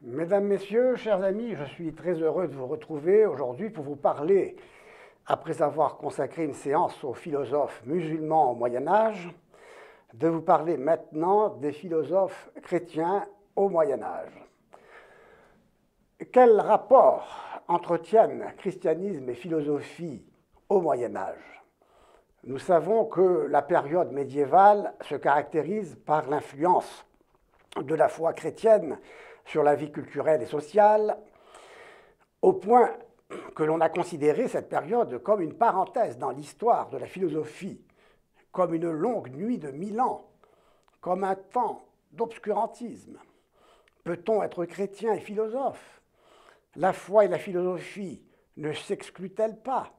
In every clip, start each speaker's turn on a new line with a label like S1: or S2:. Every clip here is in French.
S1: Mesdames, Messieurs, chers amis, je suis très heureux de vous retrouver aujourd'hui pour vous parler, après avoir consacré une séance aux philosophes musulmans au Moyen Âge, de vous parler maintenant des philosophes chrétiens au Moyen Âge. Quel rapport entretiennent christianisme et philosophie au Moyen Âge? Nous savons que la période médiévale se caractérise par l'influence de la foi chrétienne sur la vie culturelle et sociale, au point que l'on a considéré cette période comme une parenthèse dans l'histoire de la philosophie, comme une longue nuit de 1000 ans, comme un temps d'obscurantisme. Peut-on être chrétien et philosophe? La foi et la philosophie ne s'excluent-elles pas?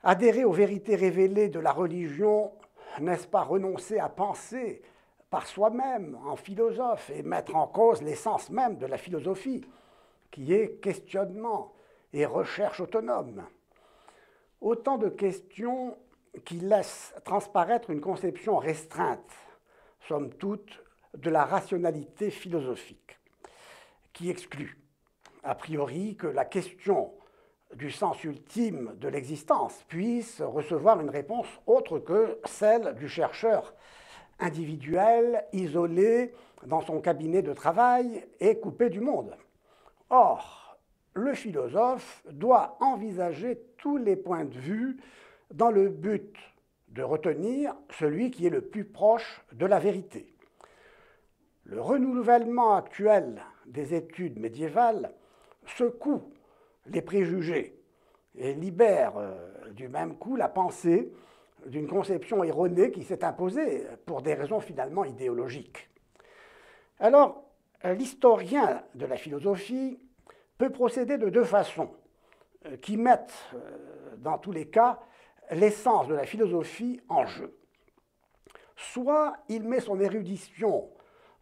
S1: Adhérer aux vérités révélées de la religion, n'est-ce pas renoncer à penser par soi-même en philosophe et mettre en cause l'essence même de la philosophie, qui est questionnement et recherche autonome? Autant de questions qui laissent transparaître une conception restreinte, somme toute, de la rationalité philosophique, qui exclut, a priori, que la question du sens ultime de l'existence puisse recevoir une réponse autre que celle du chercheur individuel, isolé dans son cabinet de travail et coupé du monde. Or, le philosophe doit envisager tous les points de vue dans le but de retenir celui qui est le plus proche de la vérité. Le renouvellement actuel des études médiévales secoue les préjugés et libère du même coup la pensée d'une conception erronée qui s'est imposée pour des raisons finalement idéologiques. Alors, l'historien de la philosophie peut procéder de deux façons qui mettent, dans tous les cas, l'essence de la philosophie en jeu. Soit il met son érudition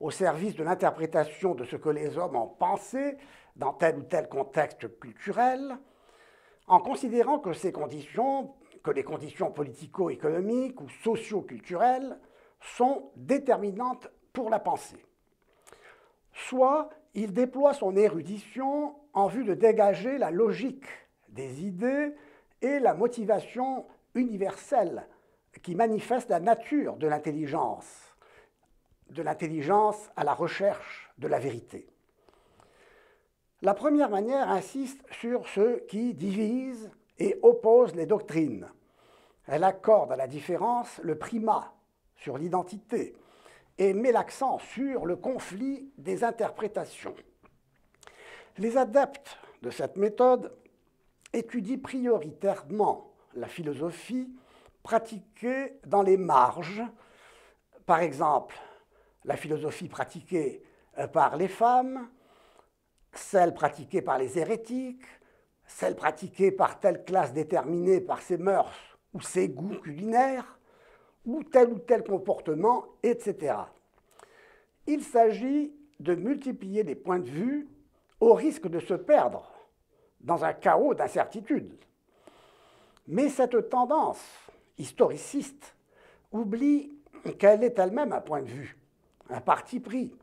S1: au service de l'interprétation de ce que les hommes ont pensé dans tel ou tel contexte culturel, en considérant que les conditions politico-économiques ou socio-culturelles sont déterminantes pour la pensée. Soit il déploie son érudition en vue de dégager la logique des idées et la motivation universelle qui manifeste la nature de l'intelligence à la recherche de la vérité. La première manière insiste sur ce qui divise et oppose les doctrines. Elle accorde à la différence le primat sur l'identité et met l'accent sur le conflit des interprétations. Les adeptes de cette méthode étudient prioritairement la philosophie pratiquée dans les marges, par exemple la philosophie pratiquée par les femmes, celle pratiquée par les hérétiques, celle pratiquée par telle classe déterminée par ses mœurs ou ses goûts culinaires, ou tel comportement, etc. Il s'agit de multiplier les points de vue au risque de se perdre dans un chaos d'incertitudes. Mais cette tendance historiciste oublie qu'elle est elle-même un point de vue, un parti pris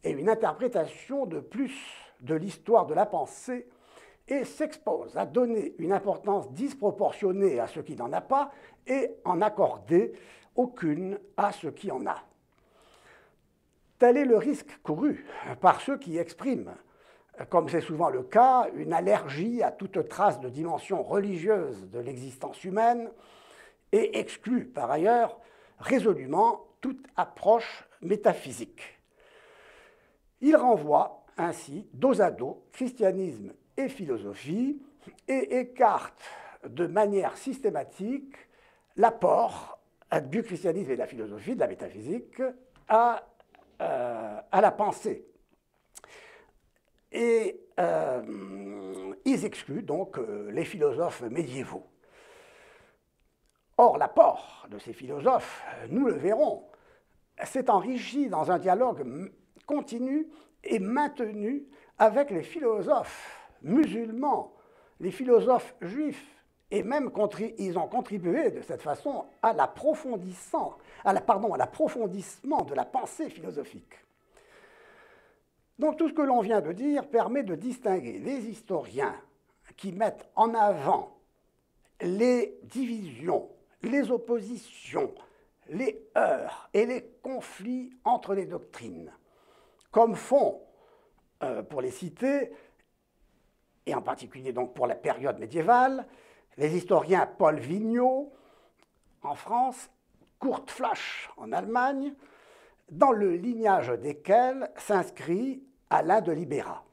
S1: et une interprétation de plus de l'histoire de la pensée et s'expose à donner une importance disproportionnée à ce qui n'en a pas et en accorder aucune à ce qui en a. Tel est le risque couru par ceux qui expriment, comme c'est souvent le cas, une allergie à toute trace de dimension religieuse de l'existence humaine et excluent par ailleurs résolument toute approche métaphysique. Il renvoie ainsi dos à dos christianisme et philosophie et écarte de manière systématique l'apport du christianisme et de la philosophie, de la métaphysique, à la pensée. Et ils excluent donc les philosophes médiévaux. Or, l'apport de ces philosophes, nous le verrons, s'est enrichi dans un dialogue continu et maintenu avec les philosophes musulmans, les philosophes juifs, et même ils ont contribué de cette façon à l'approfondissement de la pensée philosophique. Donc tout ce que l'on vient de dire permet de distinguer les historiens qui mettent en avant les divisions, les oppositions, les heurts et les conflits entre les doctrines, comme font, pour les citer, et en particulier donc pour la période médiévale, les historiens Paul Vigneault en France, Kurt Flasch en Allemagne, dans le lignage desquels s'inscrit Alain de Libera.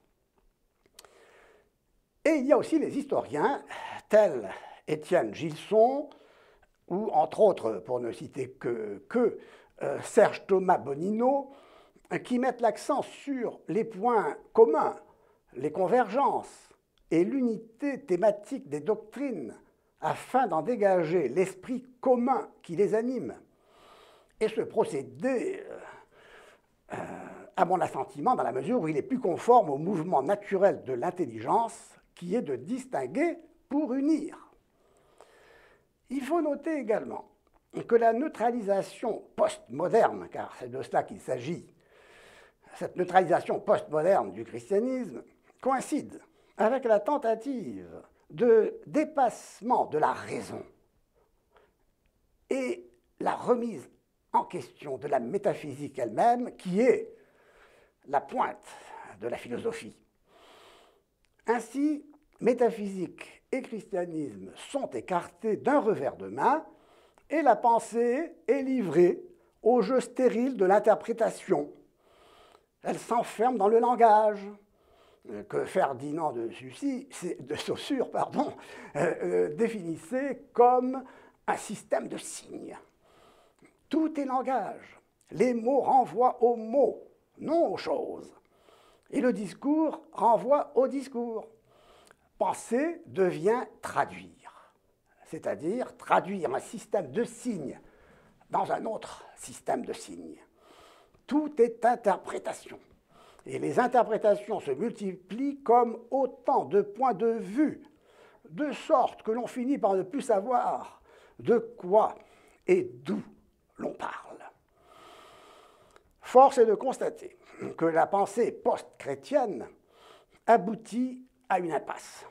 S1: Et il y a aussi les historiens tels Étienne Gilson, ou entre autres, pour ne citer que Serge Thomas Bonino, qui mettent l'accent sur les points communs, les convergences et l'unité thématique des doctrines, afin d'en dégager l'esprit commun qui les anime. Et ce procédé a mon assentiment dans la mesure où il est plus conforme au mouvement naturel de l'intelligence, qui est de distinguer pour unir. Il faut noter également que la neutralisation postmoderne, car c'est de cela qu'il s'agit, cette neutralisation postmoderne du christianisme coïncide avec la tentative de dépassement de la raison et la remise en question de la métaphysique elle-même, qui est la pointe de la philosophie. Ainsi, métaphysique et christianisme sont écartés d'un revers de main et la pensée est livrée au jeu stérile de l'interprétation. Elle s'enferme dans le langage que Ferdinand de Saussure définissait comme un système de signes. Tout est langage. Les mots renvoient aux mots, non aux choses. Et le discours renvoie au discours. Penser devient traduire, c'est-à-dire traduire un système de signes dans un autre système de signes. Tout est interprétation. Et les interprétations se multiplient comme autant de points de vue, de sorte que l'on finit par ne plus savoir de quoi et d'où l'on parle. Force est de constater que la pensée post-chrétienne aboutit à une impasse.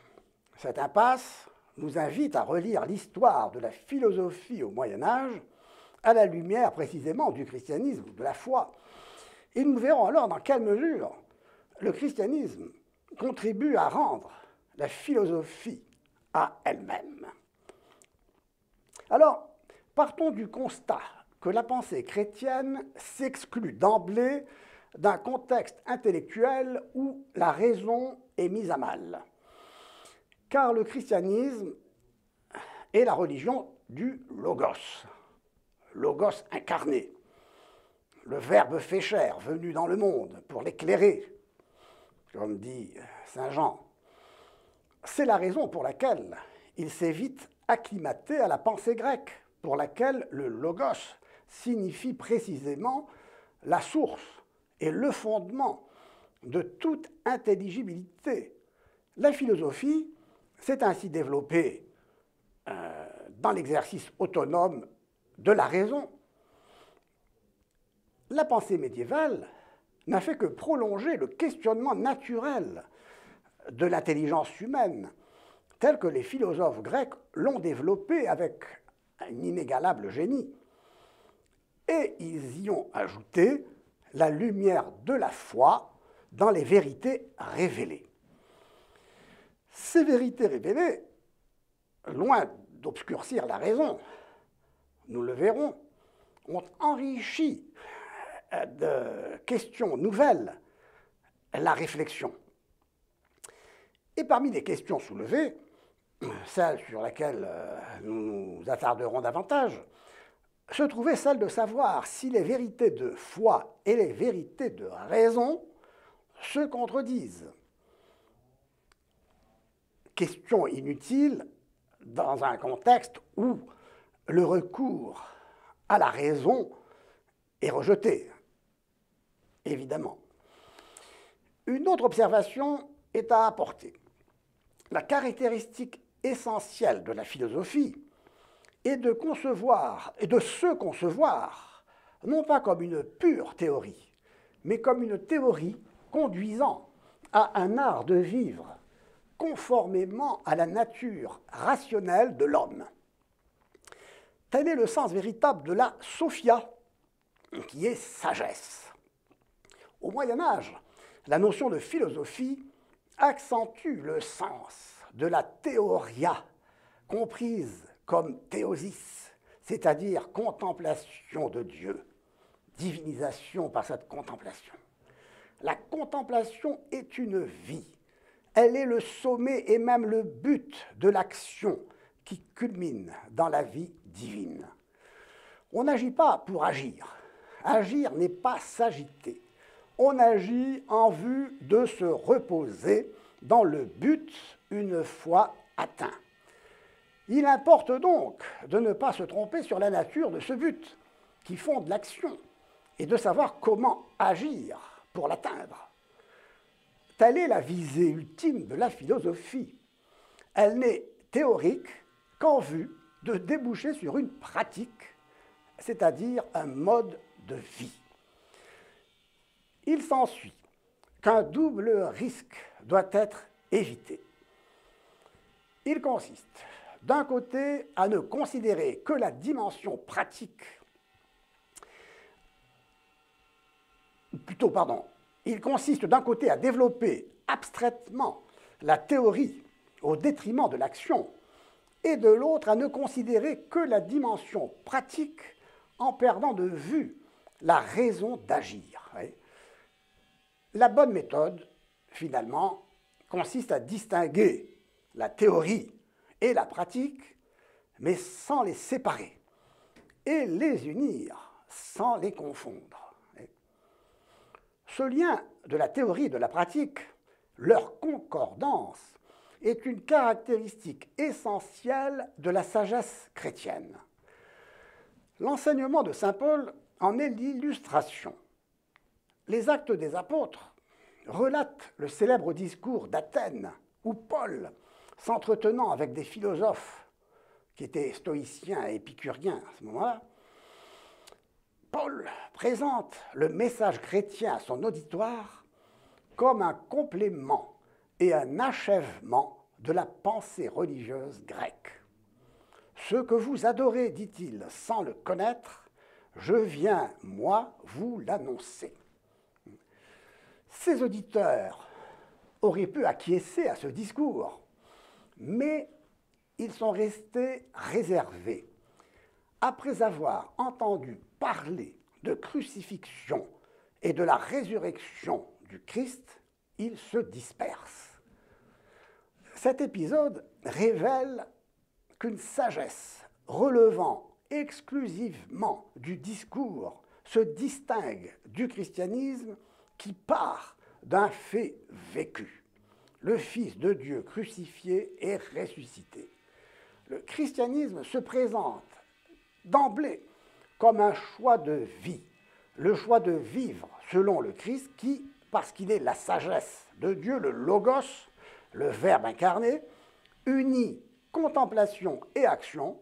S1: Cette impasse nous invite à relire l'histoire de la philosophie au Moyen-Âge à la lumière précisément du christianisme, de la foi. Et nous verrons alors dans quelle mesure le christianisme contribue à rendre la philosophie à elle-même. Alors, partons du constat que la pensée chrétienne s'exclut d'emblée d'un contexte intellectuel où la raison est mise à mal. Car le christianisme est la religion du logos, logos incarné, le Verbe fait chair venu dans le monde pour l'éclairer, comme dit saint Jean. C'est la raison pour laquelle il s'est vite acclimaté à la pensée grecque, pour laquelle le logos signifie précisément la source et le fondement de toute intelligibilité. La philosophie s'est ainsi développée dans l'exercice autonome de la raison. La pensée médiévale n'a fait que prolonger le questionnement naturel de l'intelligence humaine, tel que les philosophes grecs l'ont développé avec un inégalable génie. Et ils y ont ajouté la lumière de la foi dans les vérités révélées. Ces vérités révélées, loin d'obscurcir la raison, nous le verrons, ont enrichi de questions nouvelles la réflexion. Et parmi les questions soulevées, celle sur laquelle nous nous attarderons davantage, se trouvait celle de savoir si les vérités de foi et les vérités de raison se contredisent. Question inutile dans un contexte où le recours à la raison est rejeté, évidemment. Une autre observation est à apporter. La caractéristique essentielle de la philosophie est de concevoir et de se concevoir, non pas comme une pure théorie, mais comme une théorie conduisant à un art de vivre conformément à la nature rationnelle de l'homme. Tel est le sens véritable de la sophia, qui est sagesse. Au Moyen Âge, la notion de philosophie accentue le sens de la théoria, comprise comme théosis, c'est-à-dire contemplation de Dieu, divinisation par cette contemplation. La contemplation est une vie. Elle est le sommet et même le but de l'action qui culmine dans la vie divine. On n'agit pas pour agir. Agir n'est pas s'agiter. On agit en vue de se reposer dans le but une fois atteint. Il importe donc de ne pas se tromper sur la nature de ce but qui fonde l'action et de savoir comment agir pour l'atteindre. Telle est la visée ultime de la philosophie. Elle n'est théorique qu'en vue de déboucher sur une pratique, c'est-à-dire un mode de vie. Il s'ensuit qu'un double risque doit être évité. Il consiste, d'un côté, à ne considérer que la dimension pratique, il consiste d'un côté à développer abstraitement la théorie au détriment de l'action, et de l'autre à ne considérer que la dimension pratique en perdant de vue la raison d'agir. La bonne méthode, finalement, consiste à distinguer la théorie et la pratique, mais sans les séparer, et les unir sans les confondre. Ce lien de la théorie et de la pratique, leur concordance, est une caractéristique essentielle de la sagesse chrétienne. L'enseignement de saint Paul en est l'illustration. Les Actes des Apôtres relatent le célèbre discours d'Athènes où Paul, s'entretenant avec des philosophes qui étaient stoïciens et épicuriens à ce moment-là, Paul présente le message chrétien à son auditoire comme un complément et un achèvement de la pensée religieuse grecque. Ce que vous adorez, dit-il, sans le connaître, je viens, moi, vous l'annoncer. Ces auditeurs auraient pu acquiescer à ce discours, mais ils sont restés réservés. Après avoir entendu parler de crucifixion et de la résurrection du Christ, ils se dispersent. Cet épisode révèle qu'une sagesse relevant exclusivement du discours se distingue du christianisme qui part d'un fait vécu, le Fils de Dieu crucifié et ressuscité. Le christianisme se présente d'emblée comme un choix de vie, le choix de vivre selon le Christ qui, parce qu'il est la sagesse de Dieu, le Logos, le Verbe incarné, unit contemplation et action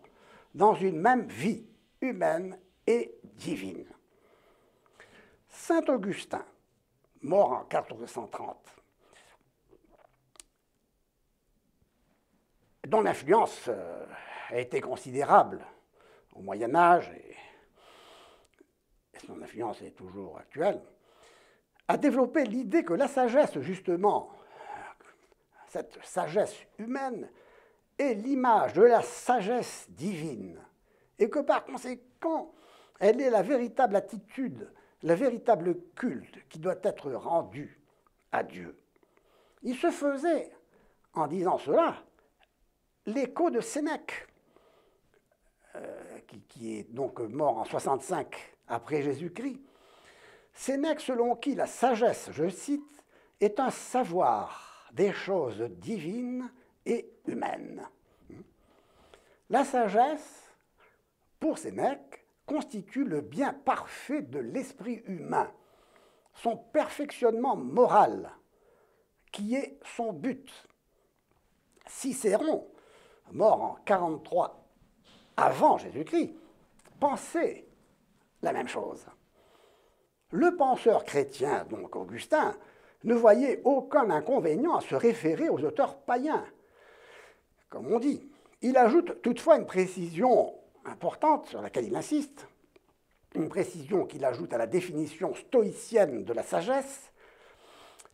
S1: dans une même vie humaine et divine. Saint Augustin, mort en 430, dont l'influence a été considérable au Moyen Âge, et son influence est toujours actuelle, a développé l'idée que la sagesse, justement, cette sagesse humaine, est l'image de la sagesse divine, et que par conséquent, elle est la véritable attitude, le véritable culte qui doit être rendu à Dieu. Il se faisait, en disant cela, l'écho de Sénèque, qui est donc mort en 65 après Jésus-Christ. Sénèque, selon qui la sagesse, je cite, est un savoir des choses divines et humaines. La sagesse, pour Sénèque, constitue le bien parfait de l'esprit humain, son perfectionnement moral, qui est son but. Cicéron, mort en 43 avant Jésus-Christ, pensait la même chose. Le penseur chrétien, donc Augustin, ne voyait aucun inconvénient à se référer aux auteurs païens, comme on dit. Il ajoute toutefois une précision importante sur laquelle il insiste, une précision qu'il ajoute à la définition stoïcienne de la sagesse,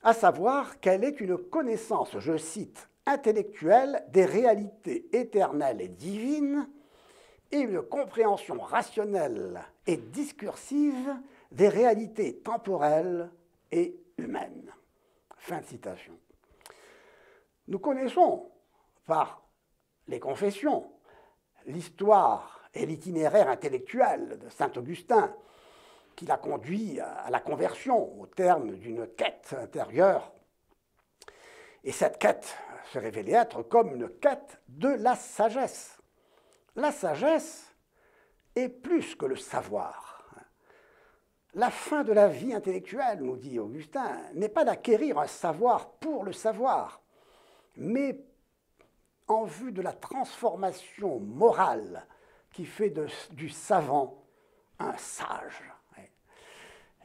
S1: à savoir qu'elle est une connaissance, je cite, intellectuelle des réalités éternelles et divines et une compréhension rationnelle et discursive des réalités temporelles et humaines. Fin de citation. Nous connaissons par les confessions l'histoire et l'itinéraire intellectuel de saint Augustin, qui l'a conduit à la conversion au terme d'une quête intérieure. Et cette quête se révélait être comme une quête de la sagesse. La sagesse est plus que le savoir. La fin de la vie intellectuelle, nous dit Augustin, n'est pas d'acquérir un savoir pour le savoir, mais en vue de la transformation morale qui fait du savant un sage.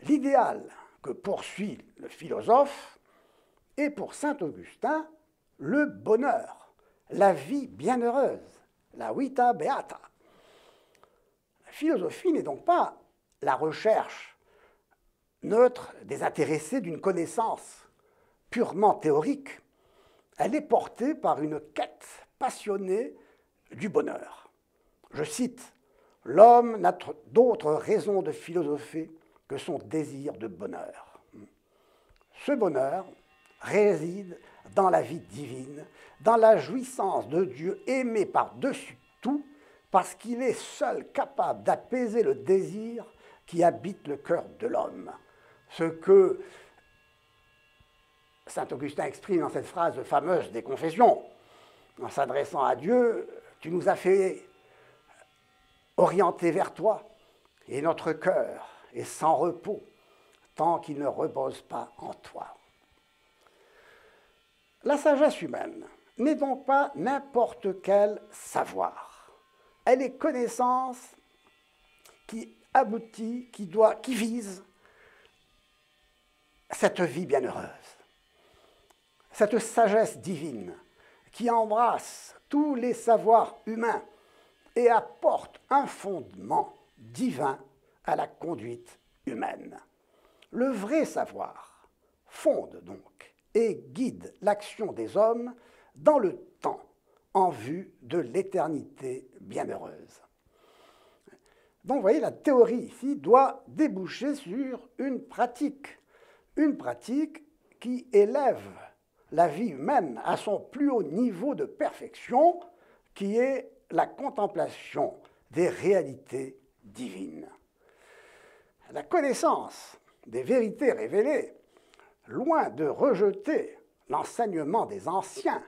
S1: L'idéal que poursuit le philosophe est pour saint Augustin le bonheur, la vie bienheureuse, la vita beata. La philosophie n'est donc pas la recherche neutre, désintéressée d'une connaissance purement théorique. Elle est portée par une quête passionnée du bonheur. Je cite, « L'homme n'a d'autre raison de philosopher que son désir de bonheur. » Ce bonheur réside dans la vie divine, dans la jouissance de Dieu aimé par-dessus tout, parce qu'il est seul capable d'apaiser le désir qui habite le cœur de l'homme. Ce que saint Augustin exprime dans cette phrase fameuse des Confessions, en s'adressant à Dieu, « Tu nous as fait orienter vers toi, et notre cœur est sans repos, tant qu'il ne repose pas en toi. » La sagesse humaine n'est donc pas n'importe quel savoir. Elle est connaissance qui aboutit, qui vise cette vie bienheureuse. Cette sagesse divine qui embrasse tous les savoirs humains et apporte un fondement divin à la conduite humaine. Le vrai savoir fonde donc et guide l'action des hommes dans le temps en vue de l'éternité bienheureuse. Donc vous voyez, la théorie ici doit déboucher sur une pratique qui élève la vie humaine à son plus haut niveau de perfection, qui est la contemplation des réalités divines. La connaissance des vérités révélées, loin de rejeter l'enseignement des anciens,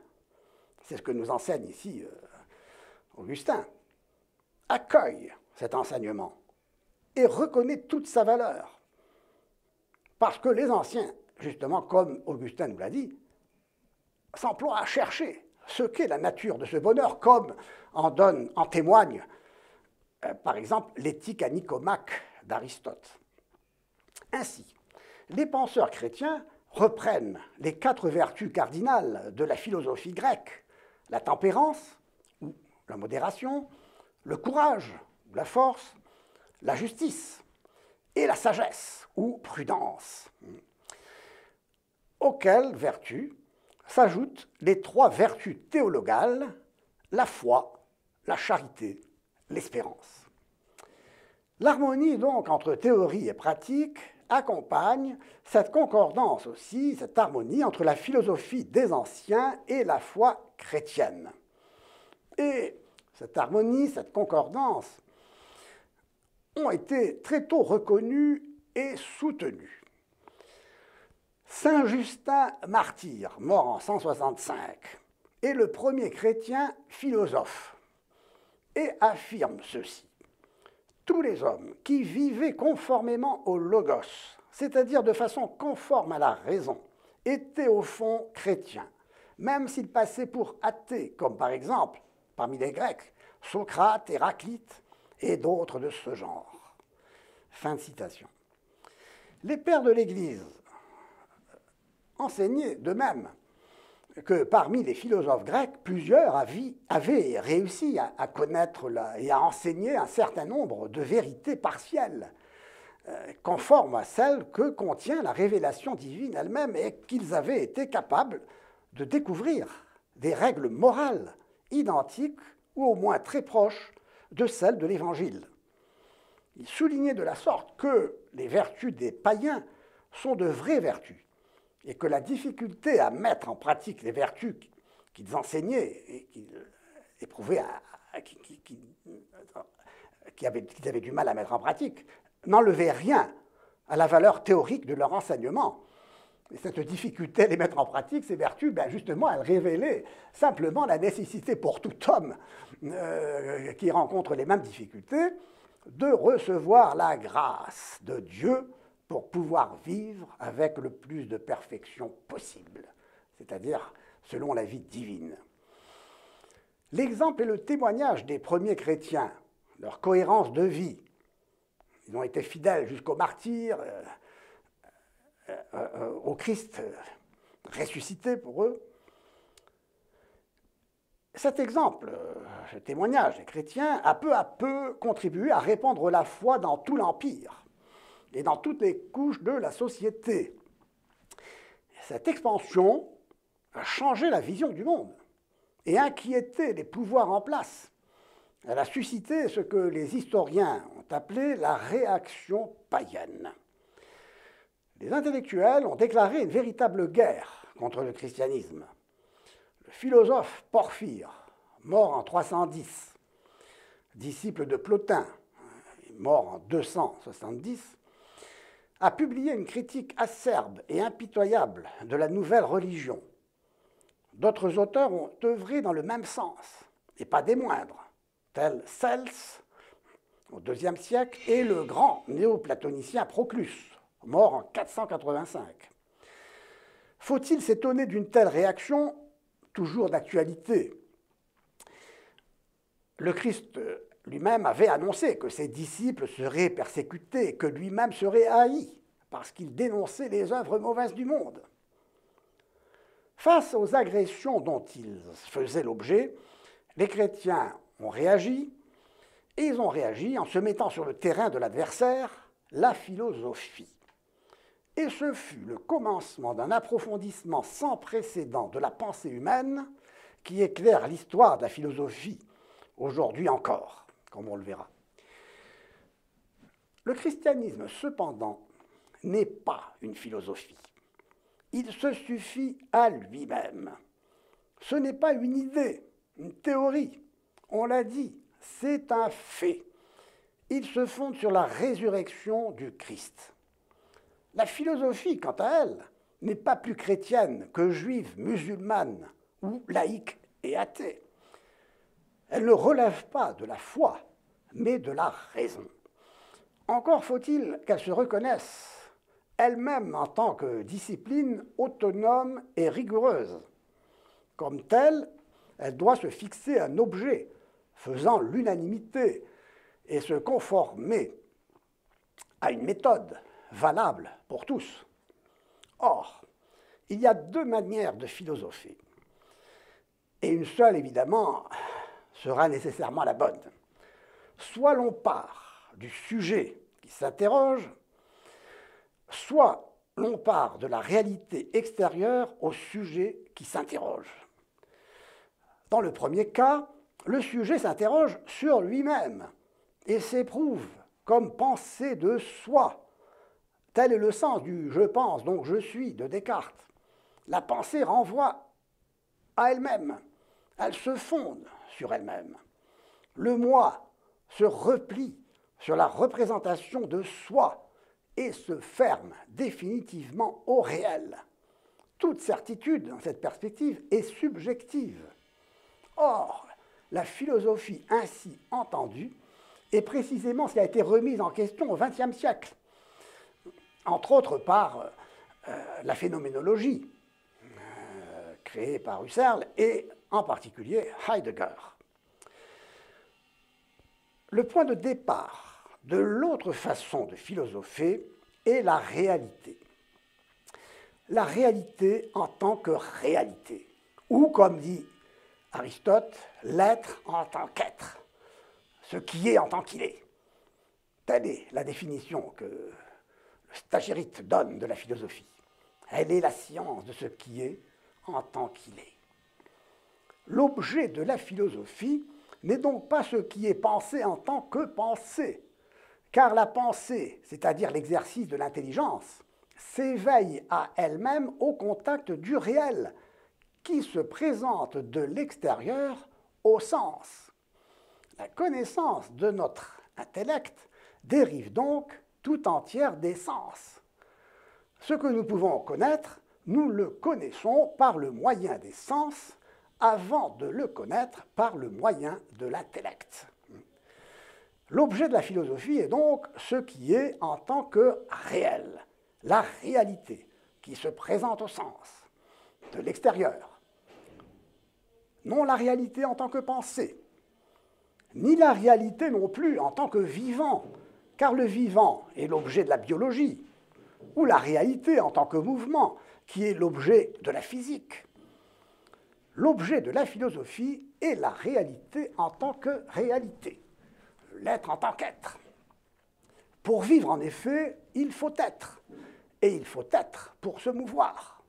S1: c'est ce que nous enseigne ici Augustin, accueille cet enseignement et reconnaît toute sa valeur. Parce que les anciens, justement, comme Augustin nous l'a dit, s'emploient à chercher ce qu'est la nature de ce bonheur, comme en témoigne, par exemple, l'éthique à Nicomaque d'Aristote. Ainsi, les penseurs chrétiens reprennent les 4 vertus cardinales de la philosophie grecque, la tempérance, ou la modération, le courage, ou la force, la justice, et la sagesse, ou prudence, auxquelles vertus s'ajoutent les 3 vertus théologales, la foi, la charité, l'espérance. L'harmonie donc entre théorie et pratique accompagne cette concordance aussi, cette harmonie entre la philosophie des anciens et la foi chrétienne. Et cette harmonie, cette concordance ont été très tôt reconnues et soutenues. Saint Justin martyr, mort en 165, est le premier chrétien philosophe et affirme ceci. Tous les hommes qui vivaient conformément au logos, c'est-à-dire de façon conforme à la raison, étaient au fond chrétiens, même s'ils passaient pour athées, comme par exemple, parmi les Grecs, Socrate, Héraclite et d'autres de ce genre. Fin de citation. Les pères de l'Église enseigné de même que parmi les philosophes grecs, plusieurs avaient réussi à connaître et à enseigner un certain nombre de vérités partielles, conformes à celles que contient la révélation divine elle-même, et qu'ils avaient été capables de découvrir des règles morales identiques ou au moins très proches de celles de l'Évangile. Il soulignait de la sorte que les vertus des païens sont de vraies vertus et que la difficulté à mettre en pratique les vertus qu'ils enseignaient et qu'ils éprouvaient, qu'ils avaient du mal à mettre en pratique, n'enlevait rien à la valeur théorique de leur enseignement. Et cette difficulté à les mettre en pratique, ces vertus, ben justement, elles révélaient simplement la nécessité pour tout homme qui rencontre les mêmes difficultés de recevoir la grâce de Dieu pour pouvoir vivre avec le plus de perfection possible, c'est-à-dire selon la vie divine. L'exemple et le témoignage des premiers chrétiens, leur cohérence de vie, ils ont été fidèles jusqu'au martyre, au Christ ressuscité pour eux. Cet exemple, ce témoignage des chrétiens, a peu à peu contribué à répandre la foi dans tout l'Empire et dans toutes les couches de la société. Cette expansion a changé la vision du monde et inquiété les pouvoirs en place. Elle a suscité ce que les historiens ont appelé la réaction païenne. Les intellectuels ont déclaré une véritable guerre contre le christianisme. Le philosophe Porphyre, mort en 310, disciple de Plotin, mort en 270, a publié une critique acerbe et impitoyable de la nouvelle religion. D'autres auteurs ont œuvré dans le même sens, et pas des moindres, tels Cels, au IIe siècle, et le grand néoplatonicien Proclus, mort en 485. Faut-il s'étonner d'une telle réaction, toujours d'actualité? Le Christ lui-même avait annoncé que ses disciples seraient persécutés, que lui-même serait haï, parce qu'il dénonçait les œuvres mauvaises du monde. Face aux agressions dont ils faisaient l'objet, les chrétiens ont réagi, et ils ont réagi en se mettant sur le terrain de l'adversaire, la philosophie. Et ce fut le commencement d'un approfondissement sans précédent de la pensée humaine qui éclaire l'histoire de la philosophie, aujourd'hui encore, comme on le verra. Le christianisme, cependant, n'est pas une philosophie. Il se suffit à lui-même. Ce n'est pas une idée, une théorie. On l'a dit, c'est un fait. Il se fonde sur la résurrection du Christ. La philosophie, quant à elle, n'est pas plus chrétienne que juive, musulmane ou laïque et athée. Elle ne relève pas de la foi, mais de la raison. Encore faut-il qu'elle se reconnaisse elle-même en tant que discipline autonome et rigoureuse. Comme telle, elle doit se fixer un objet faisant l'unanimité et se conformer à une méthode valable pour tous. Or, il y a deux manières de philosopher, et une seule, évidemment, sera nécessairement la bonne. Soit l'on part du sujet qui s'interroge, soit l'on part de la réalité extérieure au sujet qui s'interroge. Dans le premier cas, le sujet s'interroge sur lui-même et s'éprouve comme pensée de soi. Tel est le sens du « je pense, donc je suis » de Descartes. La pensée renvoie à elle-même. Elle se fonde sur elle-même. Le moi se replie sur la représentation de soi et se ferme définitivement au réel. Toute certitude dans cette perspective est subjective. Or, la philosophie ainsi entendue est précisément ce qui a été remis en question au XXe siècle, entre autres par la phénoménologie créée par Husserl et en particulier Heidegger. Le point de départ de l'autre façon de philosopher est la réalité. la réalité en tant que réalité, ou comme dit Aristote, l'être en tant qu'être, ce qui est en tant qu'il est. Telle est la définition que le Stagirite donne de la philosophie. Elle est la science de ce qui est en tant qu'il est. L'objet de la philosophie n'est donc pas ce qui est pensé en tant que pensée, car la pensée, c'est-à-dire l'exercice de l'intelligence, s'éveille à elle-même au contact du réel, qui se présente de l'extérieur au sens. La connaissance de notre intellect dérive donc tout entière des sens. Ce que nous pouvons connaître, nous le connaissons par le moyen des sens avant de le connaître par le moyen de l'intellect. L'objet de la philosophie est donc ce qui est en tant que réel, la réalité qui se présente au sens de l'extérieur. Non la réalité en tant que pensée, ni la réalité non plus en tant que vivant, car le vivant est l'objet de la biologie, ou la réalité en tant que mouvement, qui est l'objet de la physique. L'objet de la philosophie est la réalité en tant que réalité, l'être en tant qu'être. Pour vivre, en effet, il faut être, et il faut être pour se mouvoir.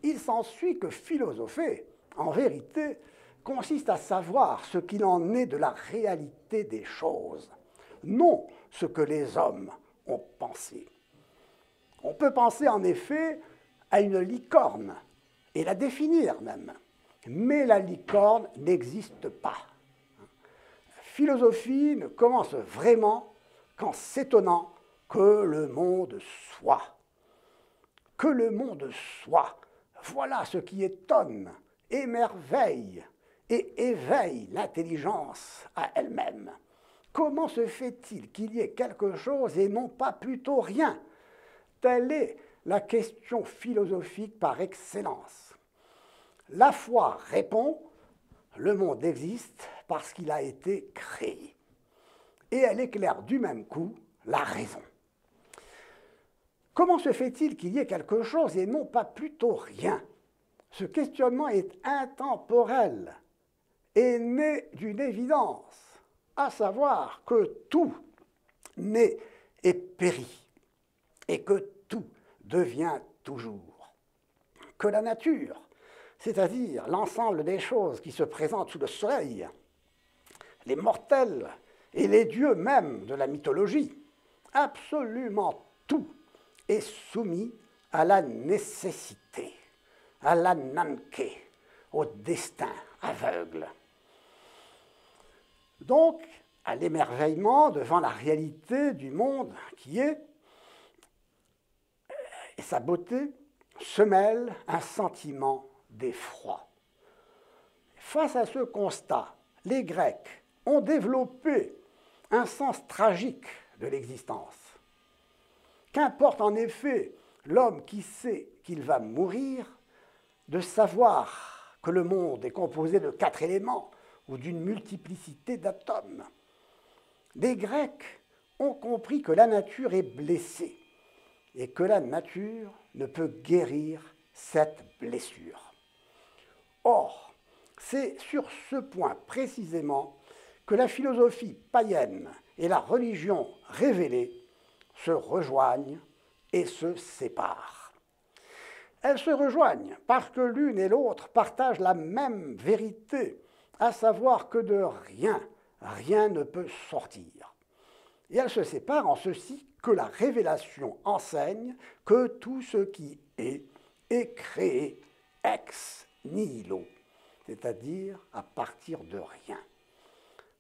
S1: Il s'ensuit que philosopher, en vérité, consiste à savoir ce qu'il en est de la réalité des choses, non ce que les hommes ont pensé. On peut penser en effet à une licorne, et la définir même, mais la licorne n'existe pas. La philosophie ne commence vraiment qu'en s'étonnant que le monde soit. Que le monde soit, voilà ce qui étonne, émerveille et éveille l'intelligence à elle-même. Comment se fait-il qu'il y ait quelque chose et non pas plutôt rien? Telle est la question philosophique par excellence. La foi répond, le monde existe parce qu'il a été créé. Et elle éclaire du même coup la raison. Comment se fait-il qu'il y ait quelque chose et non pas plutôt rien? Ce questionnement est intemporel et né d'une évidence, à savoir que tout naît et périt, et que tout devient toujours. Que la nature, c'est-à-dire l'ensemble des choses qui se présentent sous le soleil, les mortels et les dieux même de la mythologie, absolument tout est soumis à la nécessité, à la nanké, au destin aveugle. Donc, à l'émerveillement devant la réalité du monde qui est, et sa beauté, se mêle un sentiment d'effroi. Face à ce constat, les Grecs ont développé un sens tragique de l'existence. Qu'importe en effet l'homme qui sait qu'il va mourir, de savoir que le monde est composé de 4 éléments ou d'une multiplicité d'atomes. Les Grecs ont compris que la nature est blessée et que la nature ne peut guérir cette blessure. Or, c'est sur ce point précisément que la philosophie païenne et la religion révélée se rejoignent et se séparent. Elles se rejoignent parce que l'une et l'autre partagent la même vérité, à savoir que de rien, rien ne peut sortir. Et elles se séparent en ceci que la révélation enseigne que tout ce qui est créé ex nihilo, c'est-à-dire à partir de rien.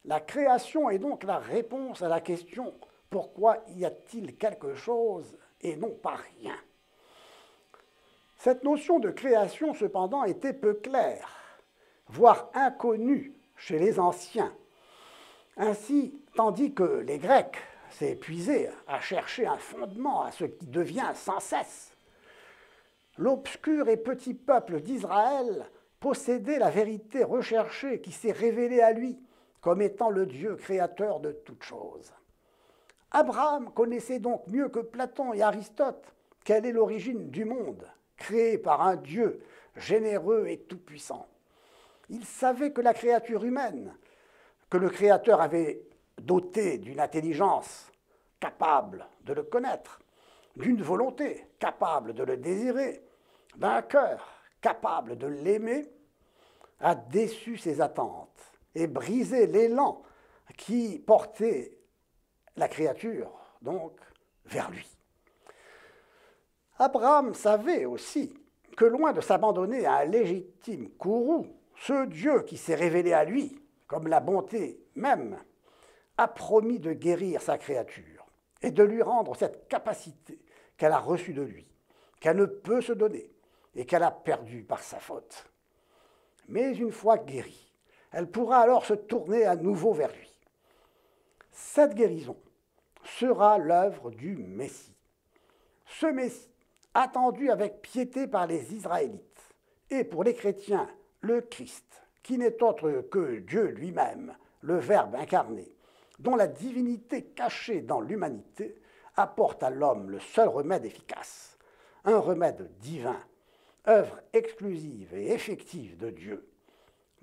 S1: La création est donc la réponse à la question « Pourquoi y a-t-il quelque chose et non pas rien ?» Cette notion de création, cependant, était peu claire, voire inconnue chez les anciens. Ainsi, tandis que les Grecs s'est épuisé à chercher un fondement à ce qui devient sans cesse, l'obscur et petit peuple d'Israël possédait la vérité recherchée qui s'est révélée à lui comme étant le Dieu créateur de toutes choses. Abraham connaissait donc mieux que Platon et Aristote quelle est l'origine du monde, créé par un Dieu généreux et tout-puissant. Il savait que la créature humaine, que le Créateur avait dotée d'une intelligence capable de le connaître, d'une volonté capable de le désirer, d'un cœur capable de l'aimer, a déçu ses attentes et brisé l'élan qui portait la créature, donc, vers lui. Abraham savait aussi que loin de s'abandonner à un légitime courroux, ce Dieu qui s'est révélé à lui, comme la bonté même, a promis de guérir sa créature et de lui rendre cette capacité qu'elle a reçue de lui, qu'elle ne peut se donner et qu'elle a perdue par sa faute. Mais une fois guérie, elle pourra alors se tourner à nouveau vers lui. Cette guérison sera l'œuvre du Messie. Ce Messie, attendu avec piété par les Israélites, et pour les chrétiens, le Christ, qui n'est autre que Dieu lui-même, le Verbe incarné, dont la divinité cachée dans l'humanité apporte à l'homme le seul remède efficace, un remède divin, œuvre exclusive et effective de Dieu.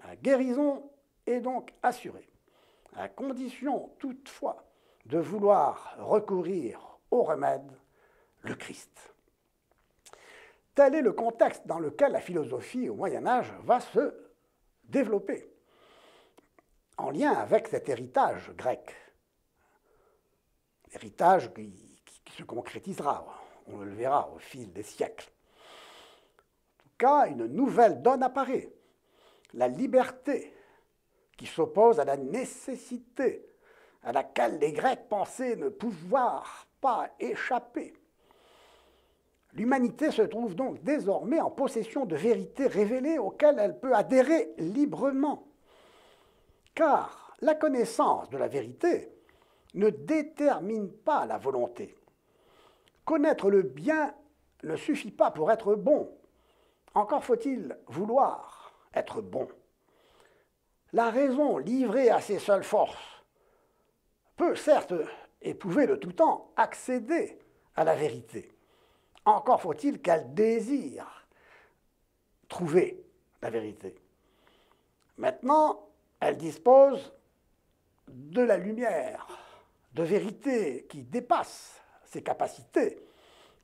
S1: La guérison est donc assurée, à condition toutefois de vouloir recourir au remède, le Christ. Tel est le contexte dans lequel la philosophie au Moyen Âge va se développer, en lien avec cet héritage grec. Héritage qui se concrétisera, on le verra au fil des siècles. En tout cas, une nouvelle donne apparaît, la liberté qui s'oppose à la nécessité à laquelle les Grecs pensaient ne pouvoir pas échapper. L'humanité se trouve donc désormais en possession de vérités révélées auxquelles elle peut adhérer librement. Car la connaissance de la vérité ne détermine pas la volonté. Connaître le bien ne suffit pas pour être bon. Encore faut-il vouloir être bon. La raison livrée à ses seules forces peut certes éprouver de tout temps accéder à la vérité. Encore faut-il qu'elle désire trouver la vérité. Maintenant, elle dispose de la lumière, de vérité qui dépasse ses capacités,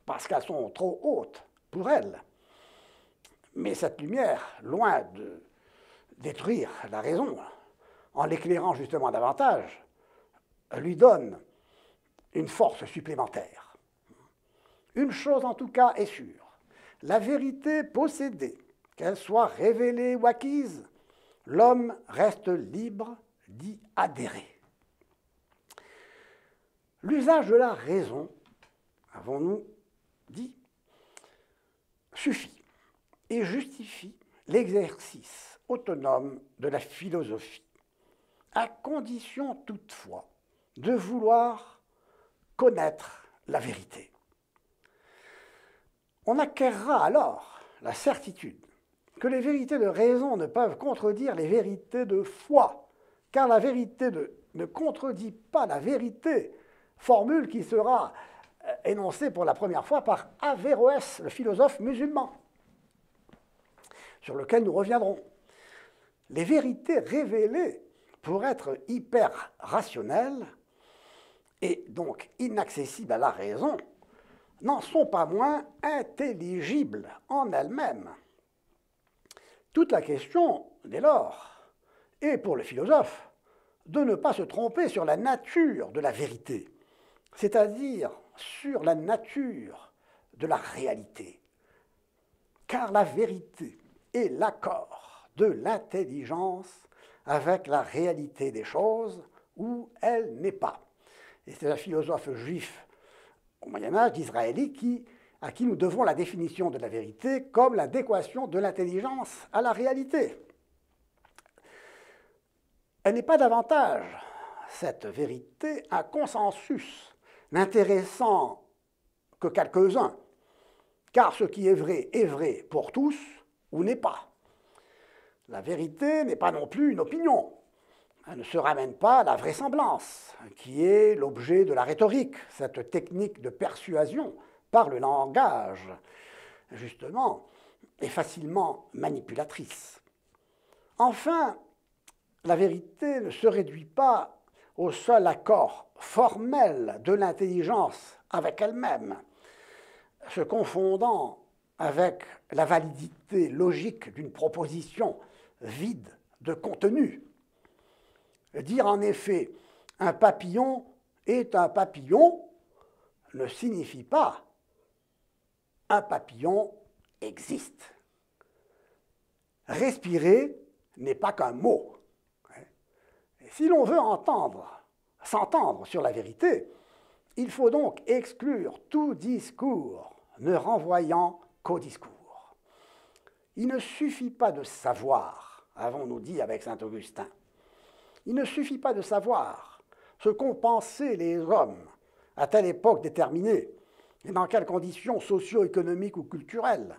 S1: parce qu'elles sont trop hautes pour elle. Mais cette lumière, loin de détruire la raison, en l'éclairant justement davantage, lui donne une force supplémentaire. Une chose en tout cas est sûre, la vérité possédée, qu'elle soit révélée ou acquise, l'homme reste libre d'y adhérer. L'usage de la raison, avons-nous dit, suffit et justifie l'exercice autonome de la philosophie, à condition toutefois de vouloir connaître la vérité. On acquérera alors la certitude que les vérités de raison ne peuvent contredire les vérités de foi, car la vérité ne contredit pas la vérité, formule qui sera énoncée pour la première fois par Averroès, le philosophe musulman, sur lequel nous reviendrons. Les vérités révélées, pour être hyper rationnelles et donc inaccessibles à la raison, n'en sont pas moins intelligibles en elles-mêmes. Toute la question, dès lors, est pour le philosophe de ne pas se tromper sur la nature de la vérité, c'est-à-dire sur la nature de la réalité. Car la vérité est l'accord de l'intelligence avec la réalité des choses où elle n'est pas. Et c'est un philosophe juif au Moyen-Âge, d'Israélite, à qui nous devons la définition de la vérité comme l'adéquation de l'intelligence à la réalité. Elle n'est pas davantage, cette vérité, un consensus n'intéressant que quelques-uns, car ce qui est vrai pour tous ou n'est pas. La vérité n'est pas non plus une opinion. Elle ne se ramène pas à la vraisemblance, qui est l'objet de la rhétorique, cette technique de persuasion par le langage, justement, est facilement manipulatrice. Enfin, la vérité ne se réduit pas au seul accord formel de l'intelligence avec elle-même, se confondant avec la validité logique d'une proposition vide de contenu. Dire en effet « un papillon est un papillon » ne signifie pas « un papillon existe ». Respirer n'est pas qu'un mot. Et si l'on veut s'entendre sur la vérité, il faut donc exclure tout discours ne renvoyant qu'au discours. Il ne suffit pas de savoir, avons-nous dit avec saint Augustin, il ne suffit pas de savoir ce qu'ont pensé les hommes à telle époque déterminée et dans quelles conditions socio-économiques ou culturelles,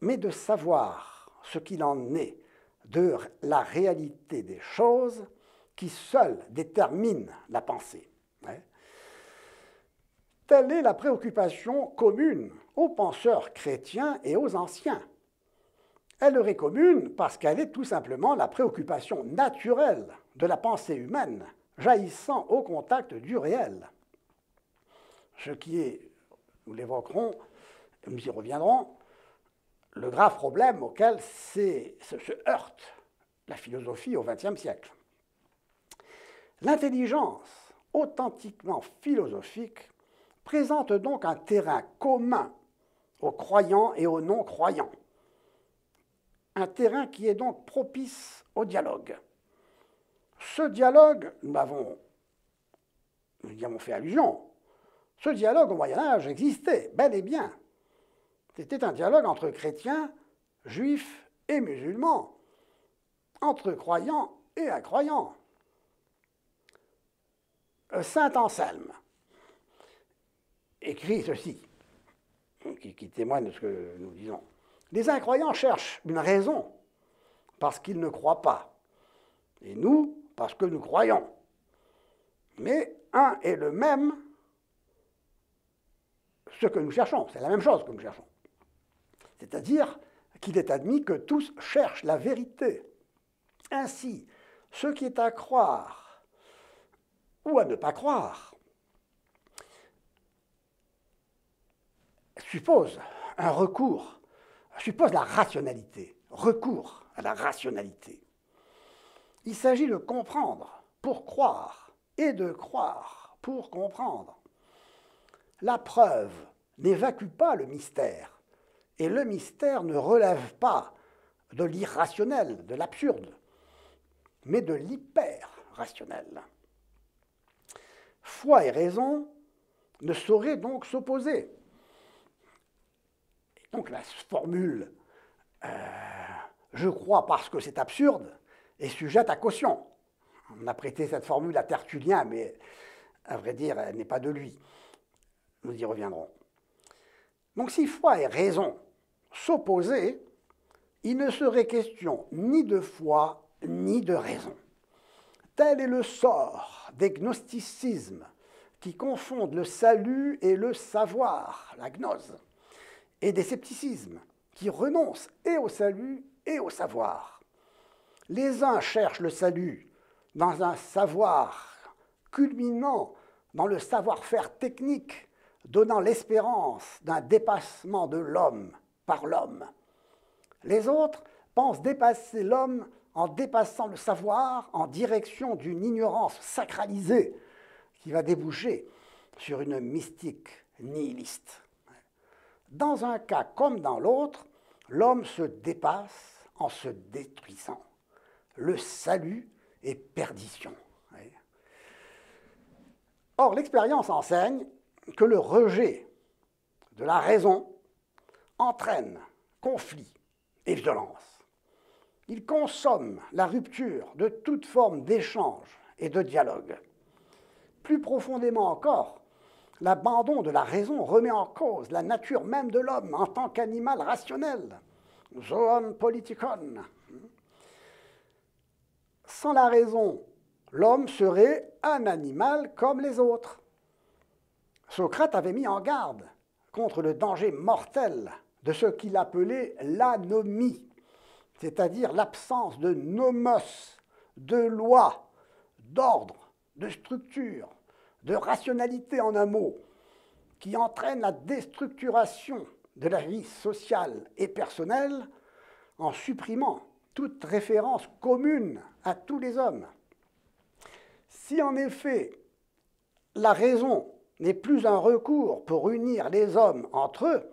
S1: mais de savoir ce qu'il en est de la réalité des choses qui seule détermine la pensée. Telle est la préoccupation commune aux penseurs chrétiens et aux anciens. Elle leur est commune parce qu'elle est tout simplement la préoccupation naturelle de la pensée humaine, jaillissant au contact du réel. Ce qui est, nous l'évoquerons, nous y reviendrons, le grave problème auquel se heurte la philosophie au XXe siècle. L'intelligence authentiquement philosophique présente donc un terrain commun aux croyants et aux non-croyants, un terrain qui est donc propice au dialogue. Ce dialogue, nous y avons fait allusion, ce dialogue au Moyen-Âge existait bel et bien. C'était un dialogue entre chrétiens, juifs et musulmans, entre croyants et incroyants. Saint Anselme écrit ceci, qui témoigne de ce que nous disons. Les incroyants cherchent une raison parce qu'ils ne croient pas, et nous parce que nous croyons. Mais un et le même, ce que nous cherchons, c'est la même chose que nous cherchons. C'est-à-dire qu'il est admis que tous cherchent la vérité. Ainsi, ce qui est à croire ou à ne pas croire suppose un recours, suppose la rationalité, recours à la rationalité. Il s'agit de comprendre pour croire et de croire pour comprendre. La preuve n'évacue pas le mystère. Et le mystère ne relève pas de l'irrationnel, de l'absurde, mais de l'hyper-rationnel. Foi et raison ne sauraient donc s'opposer. Donc la formule « je crois parce que c'est absurde » est sujette à caution. On a prêté cette formule à Tertullien, mais à vrai dire, elle n'est pas de lui. Nous y reviendrons. Donc si foi et raison s'opposaient, il ne serait question ni de foi ni de raison. Tel est le sort des gnosticismes qui confondent le salut et le savoir, la gnose, et des scepticismes qui renoncent et au salut et au savoir. Les uns cherchent le salut dans un savoir culminant dans le savoir-faire technique, donnant l'espérance d'un dépassement de l'homme par l'homme. Les autres pensent dépasser l'homme en dépassant le savoir en direction d'une ignorance sacralisée qui va déboucher sur une mystique nihiliste. Dans un cas comme dans l'autre, l'homme se dépasse en se détruisant. Le salut est perdition. Or, l'expérience enseigne que le rejet de la raison entraîne conflit et violence. Il consomme la rupture de toute forme d'échange et de dialogue. Plus profondément encore, l'abandon de la raison remet en cause la nature même de l'homme en tant qu'animal rationnel, zoon politikon. Sans la raison, l'homme serait un animal comme les autres. Socrate avait mis en garde contre le danger mortel de ce qu'il appelait l'anomie, c'est-à-dire l'absence de nomos, de loi, d'ordre, de structure, de rationalité en un mot, qui entraîne la déstructuration de la vie sociale et personnelle en supprimant toute référence commune à tous les hommes. Si en effet la raison n'est plus un recours pour unir les hommes entre eux,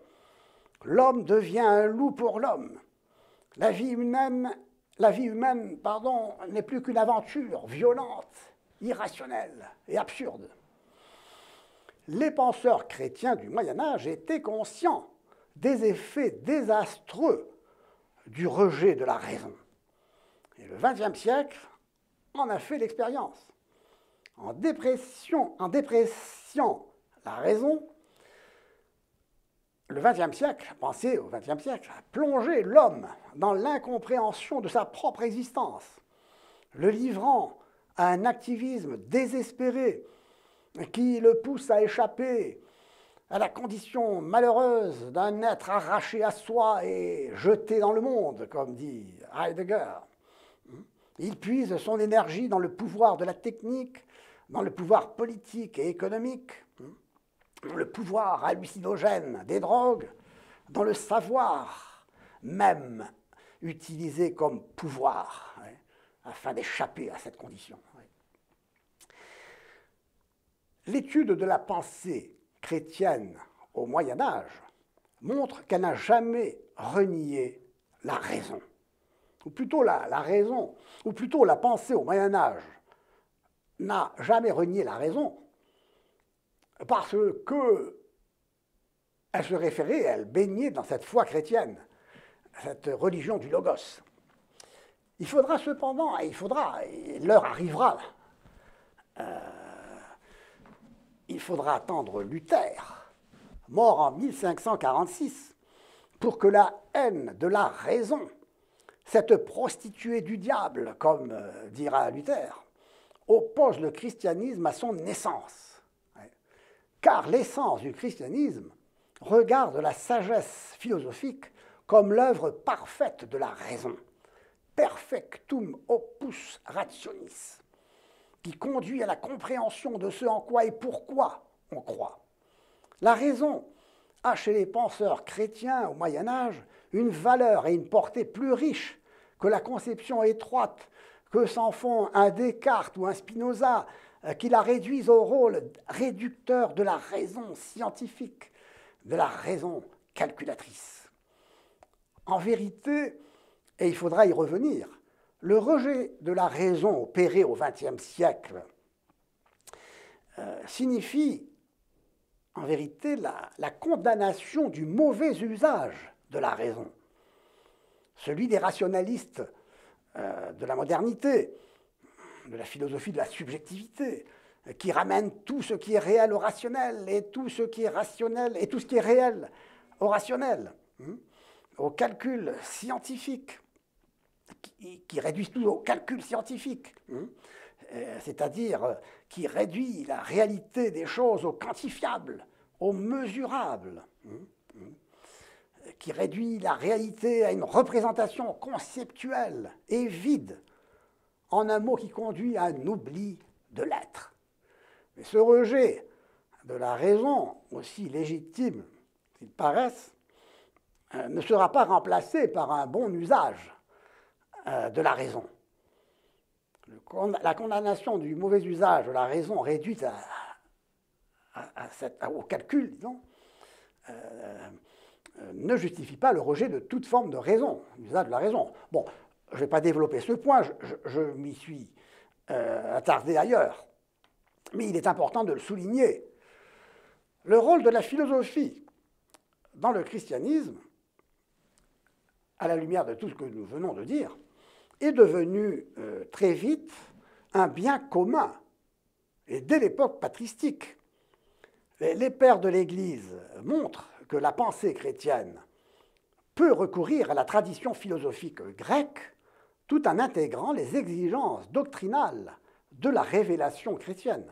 S1: l'homme devient un loup pour l'homme. La vie humaine, n'est plus qu'une aventure violente, irrationnelle et absurde. Les penseurs chrétiens du Moyen-Âge étaient conscients des effets désastreux du rejet de la raison. Et le XXe siècle en a fait l'expérience. En dépréciant la raison, le XXe siècle, pensez au XXe siècle, a plongé l'homme dans l'incompréhension de sa propre existence, le livrant à un activisme désespéré qui le pousse à échapper à la condition malheureuse d'un être arraché à soi et jeté dans le monde, comme dit Heidegger. Il puise son énergie dans le pouvoir de la technique, dans le pouvoir politique et économique, dans le pouvoir hallucinogène des drogues, dans le savoir même utilisé comme pouvoir, afin d'échapper à cette condition. L'étude de la pensée chrétienne au Moyen Âge montre qu'elle n'a jamais renié la raison. Ou plutôt la raison, ou plutôt la pensée au Moyen Âge n'a jamais renié la raison parce que elle se référait, elle baignait dans cette foi chrétienne, cette religion du Logos. Il faudra cependant, et l'heure arrivera, il faudra attendre Luther, mort en 1546, pour que la haine de la raison, cette prostituée du diable, comme dira Luther, oppose le christianisme à son essence. Car l'essence du christianisme regarde la sagesse philosophique comme l'œuvre parfaite de la raison, perfectum opus rationis, qui conduit à la compréhension de ce en quoi et pourquoi on croit. La raison a chez les penseurs chrétiens au Moyen Âge une valeur et une portée plus riches que la conception étroite que s'en font un Descartes ou un Spinoza, qui la réduisent au rôle réducteur de la raison scientifique, de la raison calculatrice. En vérité, et il faudra y revenir, le rejet de la raison opéré au XXe siècle signifie en vérité la condamnation du mauvais usage de la raison, celui des rationalistes de la modernité, de la philosophie de la subjectivité, qui ramène tout ce qui est réel au rationnel et tout ce qui est rationnel et tout ce qui est réel au rationnel, au calcul scientifique, qui réduisent tout au calcul scientifique, c'est-à-dire qui réduit la réalité des choses au quantifiable, au mesurable, qui réduit la réalité à une représentation conceptuelle et vide, en un mot qui conduit à un oubli de l'être. Mais ce rejet de la raison, aussi légitime qu'il paraisse, ne sera pas remplacé par un bon usage de la raison. La condamnation du mauvais usage de la raison réduite au calcul, disons, ne justifie pas le rejet de toute forme de raison, l'usage de la raison. Bon, je ne vais pas développer ce point, je m'y suis attardé ailleurs, mais il est important de le souligner. Le rôle de la philosophie dans le christianisme, à la lumière de tout ce que nous venons de dire, est devenu très vite un bien commun, et dès l'époque patristique. Les pères de l'Église montrent que la pensée chrétienne peut recourir à la tradition philosophique grecque tout en intégrant les exigences doctrinales de la révélation chrétienne.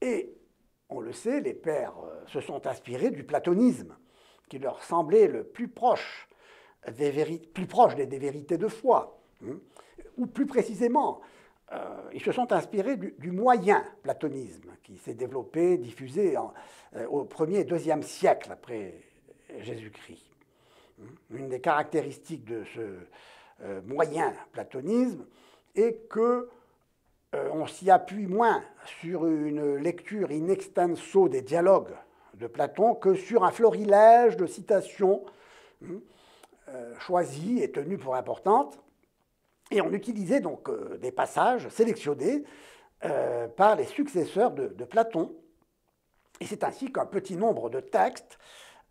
S1: Et on le sait, les pères se sont inspirés du platonisme, qui leur semblait le plus proche des vérités de foi. Ou plus précisément, ils se sont inspirés du moyen platonisme, qui s'est développé, diffusé au 1er et 2e siècle après Jésus-Christ. Une des caractéristiques de ce moyen platonisme est que on s'y appuie moins sur une lecture in extenso des dialogues de Platon que sur un florilège de citations choisies et tenues pour importantes. Et on utilisait donc des passages sélectionnés par les successeurs de Platon. Et c'est ainsi qu'un petit nombre de textes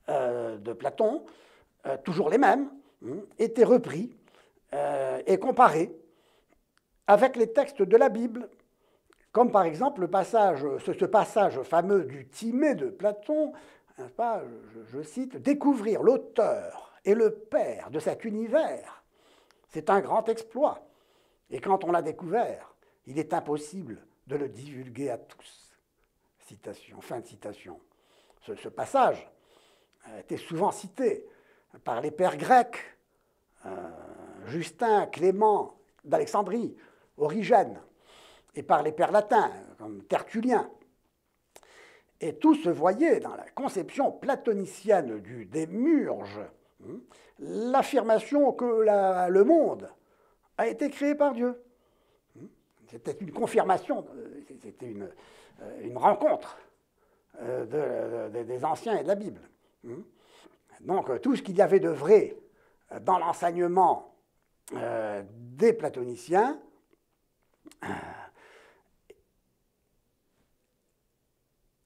S1: de Platon, toujours les mêmes, étaient repris et comparés avec les textes de la Bible, comme par exemple ce passage fameux du Timée de Platon, pas, je cite, « Découvrir l'auteur et le père de cet univers, c'est un grand exploit. Et quand on l'a découvert, il est impossible de le divulguer à tous. » Citation, fin de citation. Ce passage a été souvent cité par les pères grecs, Justin, Clément d'Alexandrie, Origène, et par les pères latins, comme Tertullien. Et tout se voyait dans la conception platonicienne du démiurge, l'affirmation que le monde a été créé par Dieu. C'était une confirmation, c'était une rencontre des anciens et de la Bible. Donc tout ce qu'il y avait de vrai dans l'enseignement des platoniciens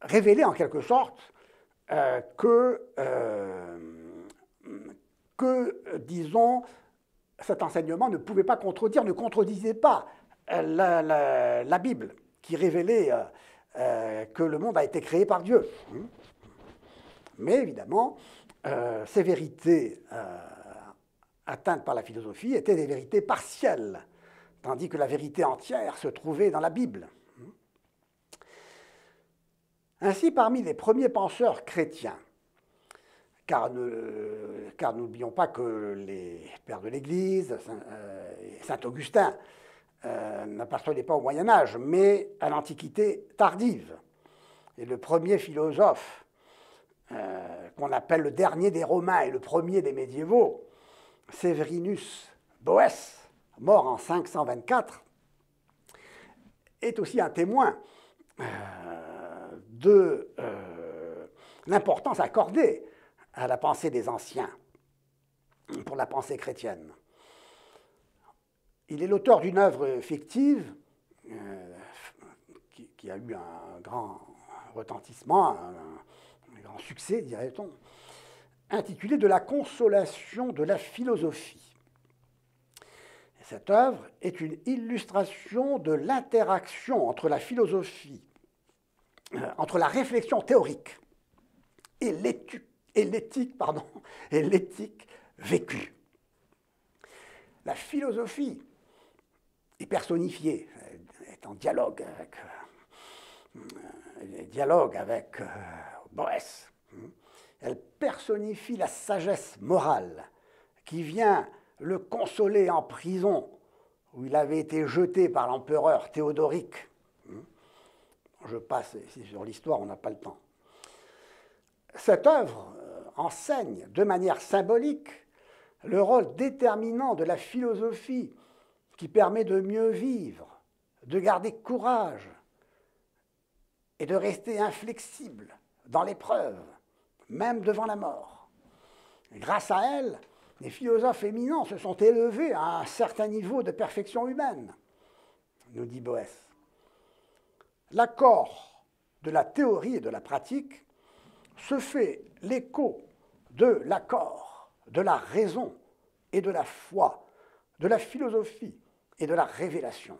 S1: révélait en quelque sorte que, disons, cet enseignement ne pouvait pas contredire, ne contredisait pas la Bible, qui révélait que le monde a été créé par Dieu. Mais évidemment, ces vérités atteintes par la philosophie étaient des vérités partielles, tandis que la vérité entière se trouvait dans la Bible. Ainsi, parmi les premiers penseurs chrétiens, car n'oublions pas que les pères de l'Église, Saint Augustin, n'appartenaient pas au Moyen-Âge, mais à l'Antiquité tardive. Et le premier philosophe, qu'on appelle le dernier des Romains et le premier des médiévaux, Séverinus Boès, mort en 524, est aussi un témoin de l'importance accordée à la pensée des anciens pour la pensée chrétienne. Il est l'auteur d'une œuvre fictive qui a eu un grand retentissement, un grand succès, dirait-on, intitulée « De la consolation de la philosophie ». Cette œuvre est une illustration de l'interaction entre la philosophie, entre la réflexion théorique et l'éthique vécue. La philosophie est personnifiée, est en dialogue avec Boès. Elle personnifie la sagesse morale qui vient le consoler en prison où il avait été jeté par l'empereur Théodoric. Je passe ici sur l'histoire, on n'a pas le temps. Cette œuvre enseigne de manière symbolique le rôle déterminant de la philosophie qui permet de mieux vivre, de garder courage et de rester inflexible dans l'épreuve, même devant la mort. Et grâce à elle, les philosophes éminents se sont élevés à un certain niveau de perfection humaine, nous dit Boès. L'accord de la théorie et de la pratique se fait l'écho de l'accord de la raison et de la foi, de la philosophie et de la révélation.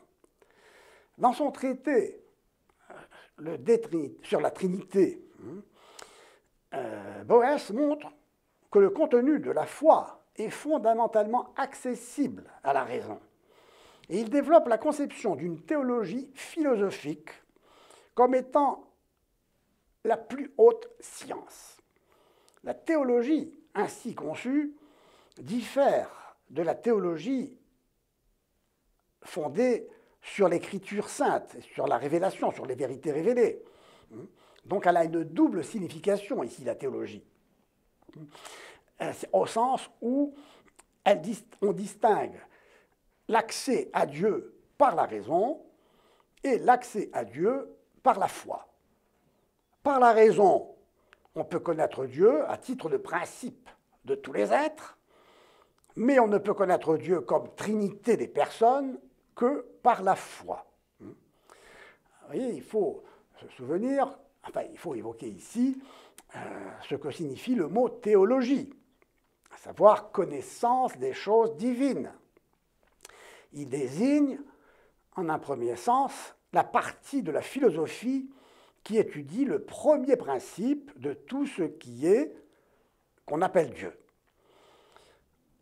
S1: Dans son traité sur la Trinité, Boès montre que le contenu de la foi est fondamentalement accessible à la raison. Et il développe la conception d'une théologie philosophique comme étant la plus haute science. La théologie ainsi conçue diffère de la théologie fondée sur l'écriture sainte, sur la révélation, sur les vérités révélées. Donc elle a une double signification ici, la théologie, au sens où on distingue l'accès à Dieu par la raison et l'accès à Dieu par la foi. Par la raison, on peut connaître Dieu à titre de principe de tous les êtres, mais on ne peut connaître Dieu comme trinité des personnes que par la foi. Vous voyez, il faut se souvenir, enfin, il faut évoquer ici ce que signifie le mot théologie, à savoir connaissance des choses divines. Il désigne, en un premier sens, la partie de la philosophie qui étudie le premier principe de tout ce qui est, qu'on appelle Dieu.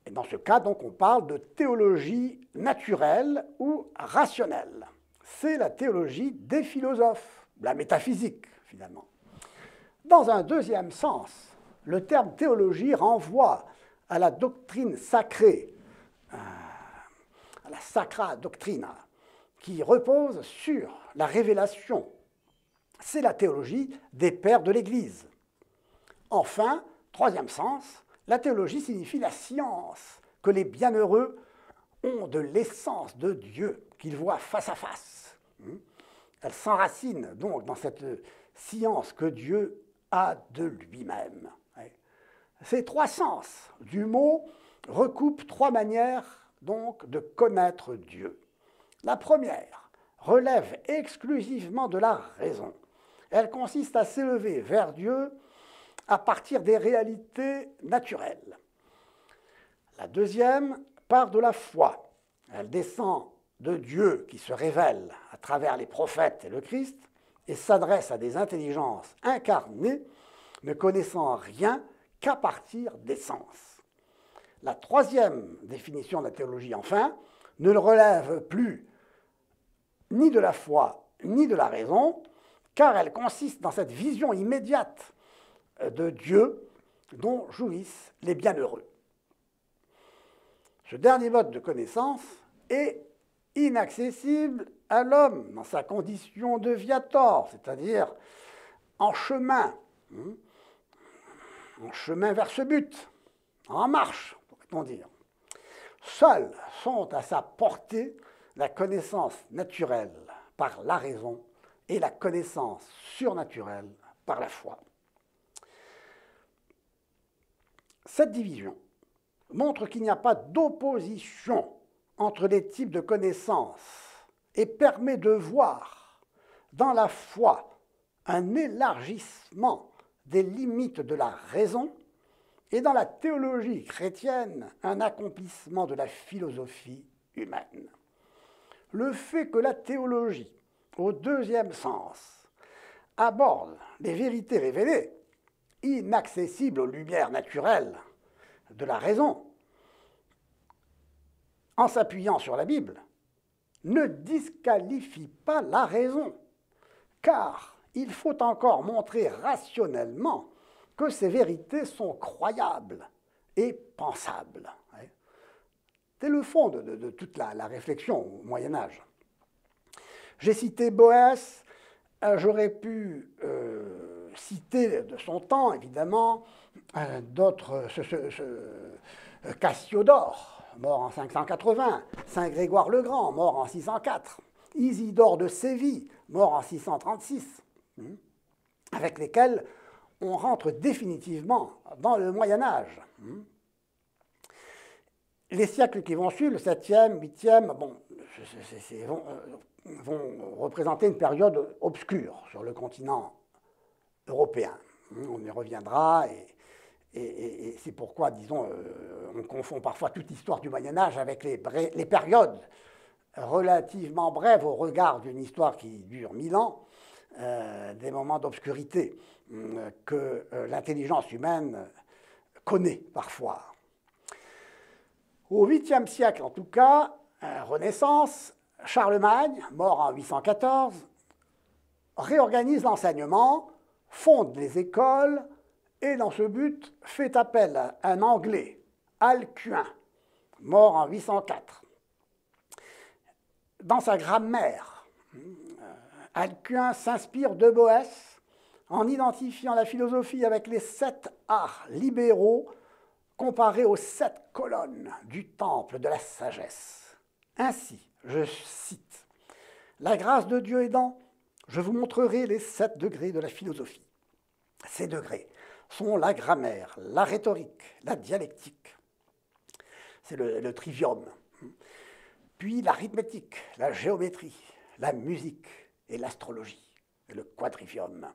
S1: Et dans ce cas, donc, on parle de théologie naturelle ou rationnelle. C'est la théologie des philosophes, la métaphysique, finalement. Dans un deuxième sens, le terme théologie renvoie à la doctrine sacrée, à la sacra doctrina, qui repose sur la révélation. C'est la théologie des pères de l'Église. Enfin, troisième sens, la théologie signifie la science que les bienheureux ont de l'essence de Dieu, qu'ils voient face à face. Elle s'enracine donc dans cette science que Dieu a de lui-même. Ces trois sens du mot recoupent trois manières donc de connaître Dieu. La première relève exclusivement de la raison. Elle consiste à s'élever vers Dieu à partir des réalités naturelles. La deuxième part de la foi. Elle descend de Dieu qui se révèle à travers les prophètes et le Christ et s'adresse à des intelligences incarnées ne connaissant rien qu'à partir des sens. La troisième définition de la théologie, enfin, ne relève plus ni de la foi ni de la raison, car elle consiste dans cette vision immédiate de Dieu dont jouissent les bienheureux. Ce dernier mode de connaissance est inaccessible à l'homme dans sa condition de viator, c'est-à-dire en chemin vers ce but, en marche, pourrait-on dire. Seuls sont à sa portée la connaissance naturelle par la raison et la connaissance surnaturelle par la foi. Cette division montre qu'il n'y a pas d'opposition entre les types de connaissances et permet de voir dans la foi un élargissement des limites de la raison et dans la théologie chrétienne un accomplissement de la philosophie humaine. Le fait que la théologie, au deuxième sens, aborde les vérités révélées, inaccessibles aux lumières naturelles de la raison, en s'appuyant sur la Bible, ne disqualifie pas la raison, car il faut encore montrer rationnellement que ces vérités sont croyables et pensables. C'est le fond de toute la réflexion au Moyen-Âge. J'ai cité Boès, j'aurais pu citer de son temps, évidemment, d'autres, Cassiodore, mort en 580, Saint Grégoire le Grand, mort en 604, Isidore de Séville, mort en 636, avec lesquels on rentre définitivement dans le Moyen-Âge. Les siècles qui vont suivre, le 7e, 8e, vont représenter une période obscure sur le continent européen. On y reviendra et c'est pourquoi, disons, on confond parfois toute l'histoire du Moyen-Âge avec les périodes relativement brèves au regard d'une histoire qui dure 1000 ans, des moments d'obscurité que l'intelligence humaine connaît parfois. Au 8e siècle, en tout cas, Renaissance, Charlemagne, mort en 814, réorganise l'enseignement, fonde les écoles et, dans ce but, fait appel à un Anglais, Alcuin, mort en 804. Dans sa grammaire, Alcuin s'inspire de Boès en identifiant la philosophie avec les 7 arts libéraux comparés aux 7 colonnes du temple de la sagesse. Ainsi, je cite, « La grâce de Dieu aidant, je vous montrerai les 7 degrés de la philosophie. Ces degrés sont la grammaire, la rhétorique, la dialectique, c'est le trivium, puis l'arithmétique, la géométrie, la musique et l'astrologie, le quadrivium.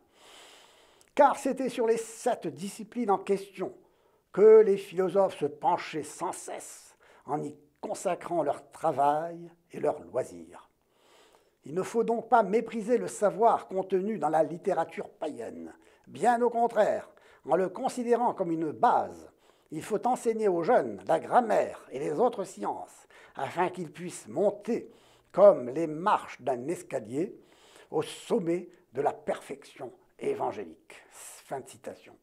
S1: Car c'était sur les 7 disciplines en question que les philosophes se penchaient sans cesse en y consacrant leur travail et leurs loisirs. Il ne faut donc pas mépriser le savoir contenu dans la littérature païenne. Bien au contraire, en le considérant comme une base, il faut enseigner aux jeunes la grammaire et les autres sciences afin qu'ils puissent monter, comme les marches d'un escalier, au sommet de la perfection évangélique. » Fin de citation.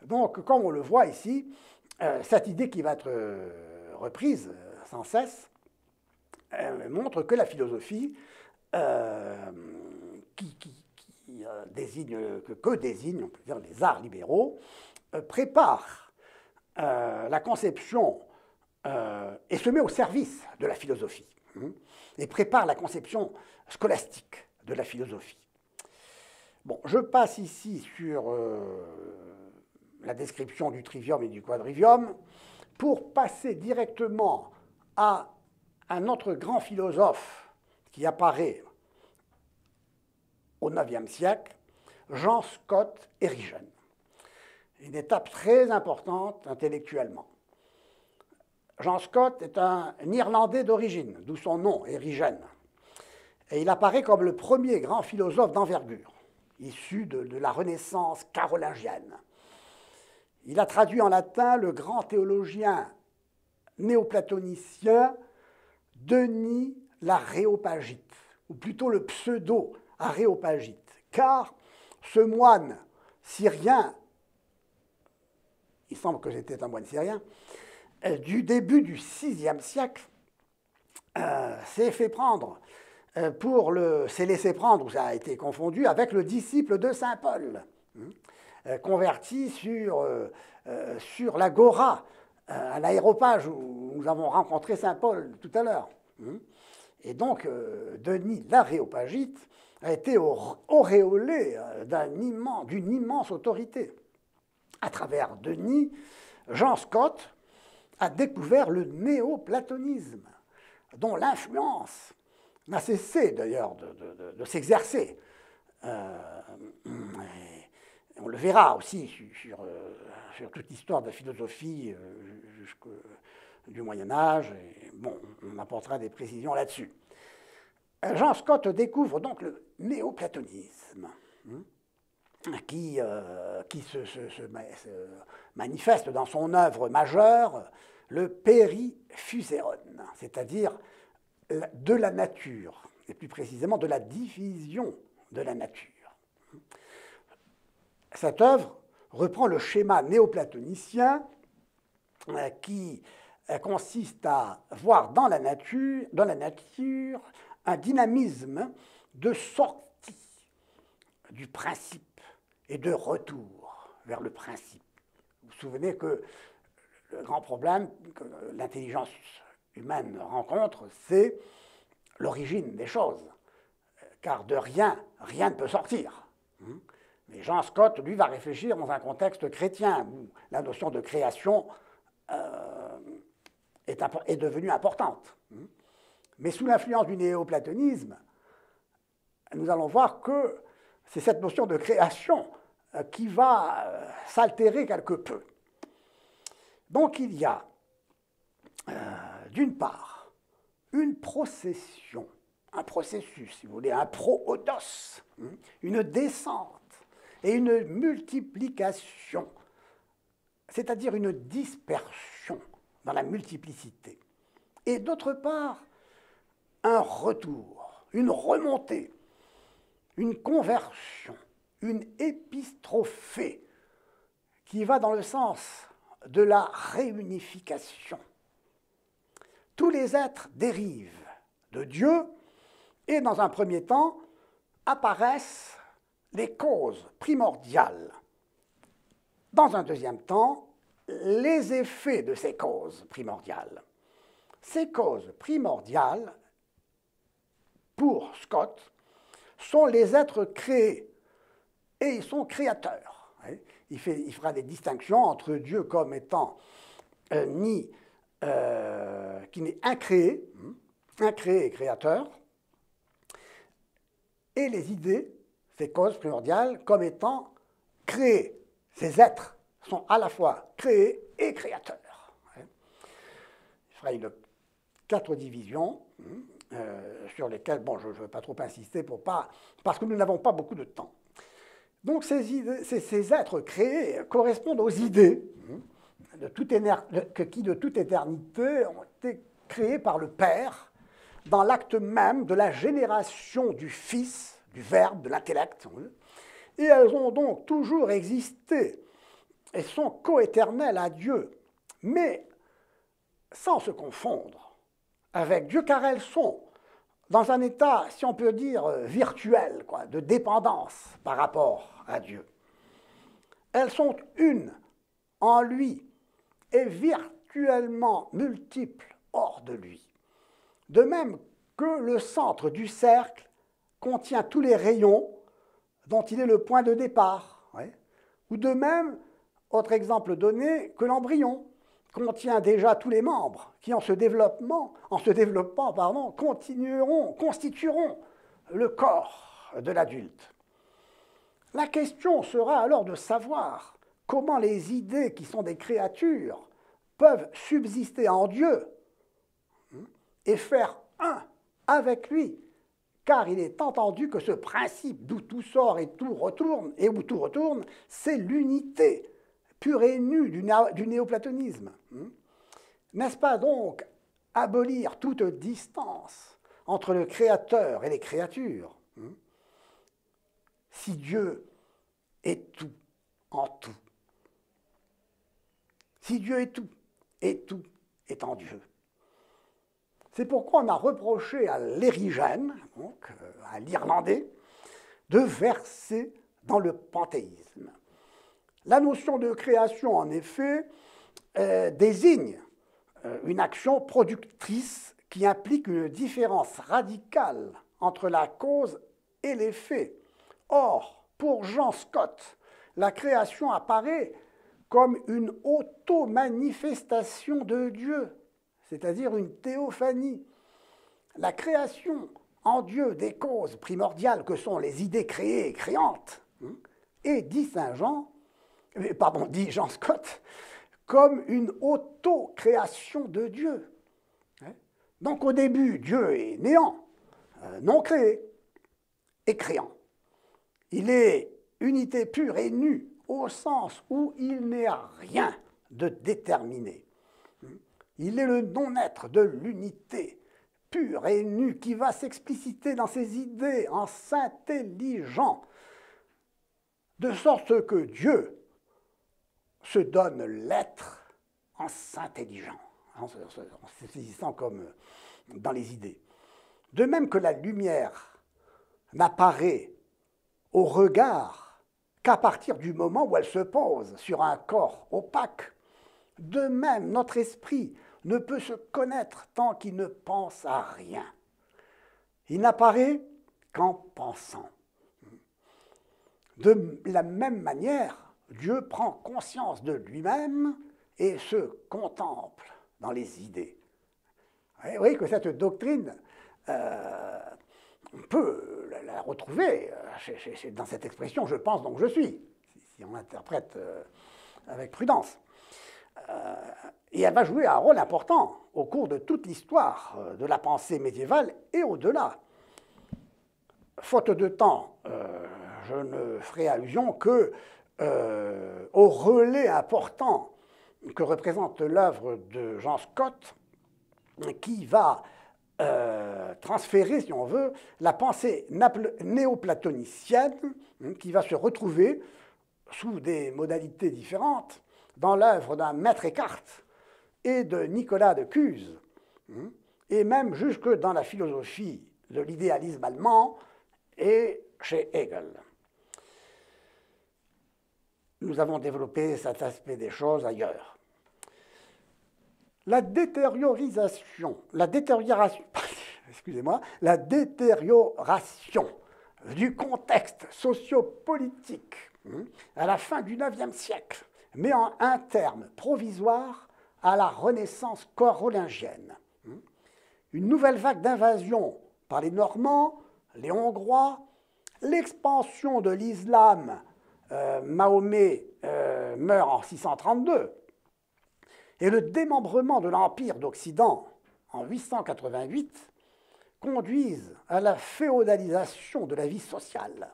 S1: Donc, comme on le voit ici, cette idée qui va être reprise sans cesse montre que la philosophie, désigne, on peut dire, les arts libéraux, prépare la conception et se met au service de la philosophie, et prépare la conception scolastique de la philosophie. Bon, je passe ici sur la description du trivium et du quadrivium pour passer directement à un autre grand philosophe qui apparaît au IXe siècle, Jean Scott Erigen. Une étape très importante intellectuellement. Jean Scott est un Irlandais d'origine, d'où son nom, Erigen. Et il apparaît comme le premier grand philosophe d'envergure, issu de la Renaissance carolingienne. Il a traduit en latin le grand théologien néoplatonicien Denis l'Aréopagite, ou plutôt le pseudo-Aréopagite, car ce moine syrien, il semble que c'était un moine syrien, du début du VIe siècle, s'est fait prendre s'est laissé prendre, ou ça a été confondu, avec le disciple de saint Paul, converti sur l'agora, à l'aéropage où nous avons rencontré saint Paul tout à l'heure. Et donc, Denis l'Aréopagite a été auréolé d'une immense autorité. À travers Denis, Jean Scott a découvert le néoplatonisme, dont l'influence n'a cessé d'ailleurs de s'exercer. On le verra aussi sur toute l'histoire de la philosophie du Moyen-Âge. Bon, on apportera des précisions là-dessus. Jean Scott découvre donc le néoplatonisme, qui se manifeste dans son œuvre majeure, le Périphuséon, c'est-à-dire de la nature, et plus précisément de la division de la nature. Cette œuvre reprend le schéma néoplatonicien qui consiste à voir dans la nature un dynamisme de sortie du principe et de retour vers le principe. Vous vous souvenez que le grand problème que l'intelligence humaine rencontre, c'est l'origine des choses, car de rien, rien ne peut sortir. Mais Jean Scott, lui, va réfléchir dans un contexte chrétien, où la notion de création est devenue importante. Mais sous l'influence du néoplatonisme, nous allons voir que c'est cette notion de création qui va s'altérer quelque peu. Donc il y a, d'une part, une procession, un processus, si vous voulez, un proodos, une descente et une multiplication, c'est-à-dire une dispersion dans la multiplicité. Et d'autre part, un retour, une remontée, une conversion une épistrophée qui va dans le sens de la réunification. Tous les êtres dérivent de Dieu et dans un premier temps apparaissent les causes primordiales. Dans un deuxième temps, les effets de ces causes primordiales. Ces causes primordiales, pour Scott, sont les êtres créés et ils sont créateurs. Il fera des distinctions entre Dieu comme étant qui n'est incréé et créateur, et les idées, ces causes primordiales, comme étant créées. Ces êtres sont à la fois créés et créateurs. Il fera 4 divisions sur lesquelles, bon, je ne veux pas trop insister parce que nous n'avons pas beaucoup de temps. Donc ces êtres créés correspondent aux idées qui de toute éternité ont été créées par le Père dans l'acte même de la génération du Fils, du Verbe, de l'intellect. Et elles ont donc toujours existé et sont coéternelles à Dieu, mais sans se confondre avec Dieu, car elles sont dans un état, si on peut dire, virtuel, de dépendance par rapport à Dieu. Elles sont une en lui et virtuellement multiples hors de lui. De même que le centre du cercle contient tous les rayons dont il est le point de départ. Ou de même, autre exemple donné, que l'embryon contient déjà tous les membres qui, en se développant, constitueront le corps de l'adulte. La question sera alors de savoir comment les idées qui sont des créatures peuvent subsister en Dieu et faire un avec lui, car il est entendu que ce principe d'où tout sort et tout retourne, c'est l'unité pure et nue du néoplatonisme. N'est-ce pas donc abolir toute distance entre le Créateur et les créatures? Si Dieu est tout en tout. Si Dieu est tout, et tout est en Dieu. C'est pourquoi on a reproché à l'Érigène, donc à l'Irlandais, de verser dans le panthéisme. La notion de création, en effet, désigne une action productrice qui implique une différence radicale entre la cause et l'effet. Or, pour Jean Scott, la création apparaît comme une auto-manifestation de Dieu, c'est-à-dire une théophanie. La création en Dieu des causes primordiales que sont les idées créées et créantes, et dit Jean Scott, comme une auto-création de Dieu. Donc au début, Dieu est néant, non créé, et créant. Il est unité pure et nue, au sens où il n'est rien de déterminé. Il est le non-être de l'unité pure et nue qui va s'expliciter dans ses idées en s'intelligeant, de sorte que Dieu se donne l'être en s'intelligeant, en se saisissant comme dans les idées. De même que la lumière n'apparaît au regard qu'à partir du moment où elle se pose sur un corps opaque, de même notre esprit ne peut se connaître tant qu'il ne pense à rien. Il n'apparaît qu'en pensant. De la même manière, Dieu prend conscience de lui-même et se contemple dans les idées. Vous voyez que cette doctrine, on peut la retrouver dans cette expression « je pense donc je suis », si on l'interprète avec prudence. Et elle va jouer un rôle important au cours de toute l'histoire de la pensée médiévale et au-delà. Faute de temps, je ne ferai allusion que au relais important que représente l'œuvre de Jean Scott, qui va transférer, si on veut, la pensée néoplatonicienne qui va se retrouver sous des modalités différentes dans l'œuvre d'un Maître Eckhart et de Nicolas de Cuse, et même jusque dans la philosophie de l'idéalisme allemand et chez Hegel. Nous avons développé cet aspect des choses ailleurs. La détérioration du contexte sociopolitique à la fin du IXe siècle met un terme provisoire à la Renaissance carolingienne. Une nouvelle vague d'invasion par les Normands, les Hongrois, l'expansion de l'islam, Mahomet meurt en 632, et le démembrement de l'Empire d'Occident en 888 conduisent à la féodalisation de la vie sociale.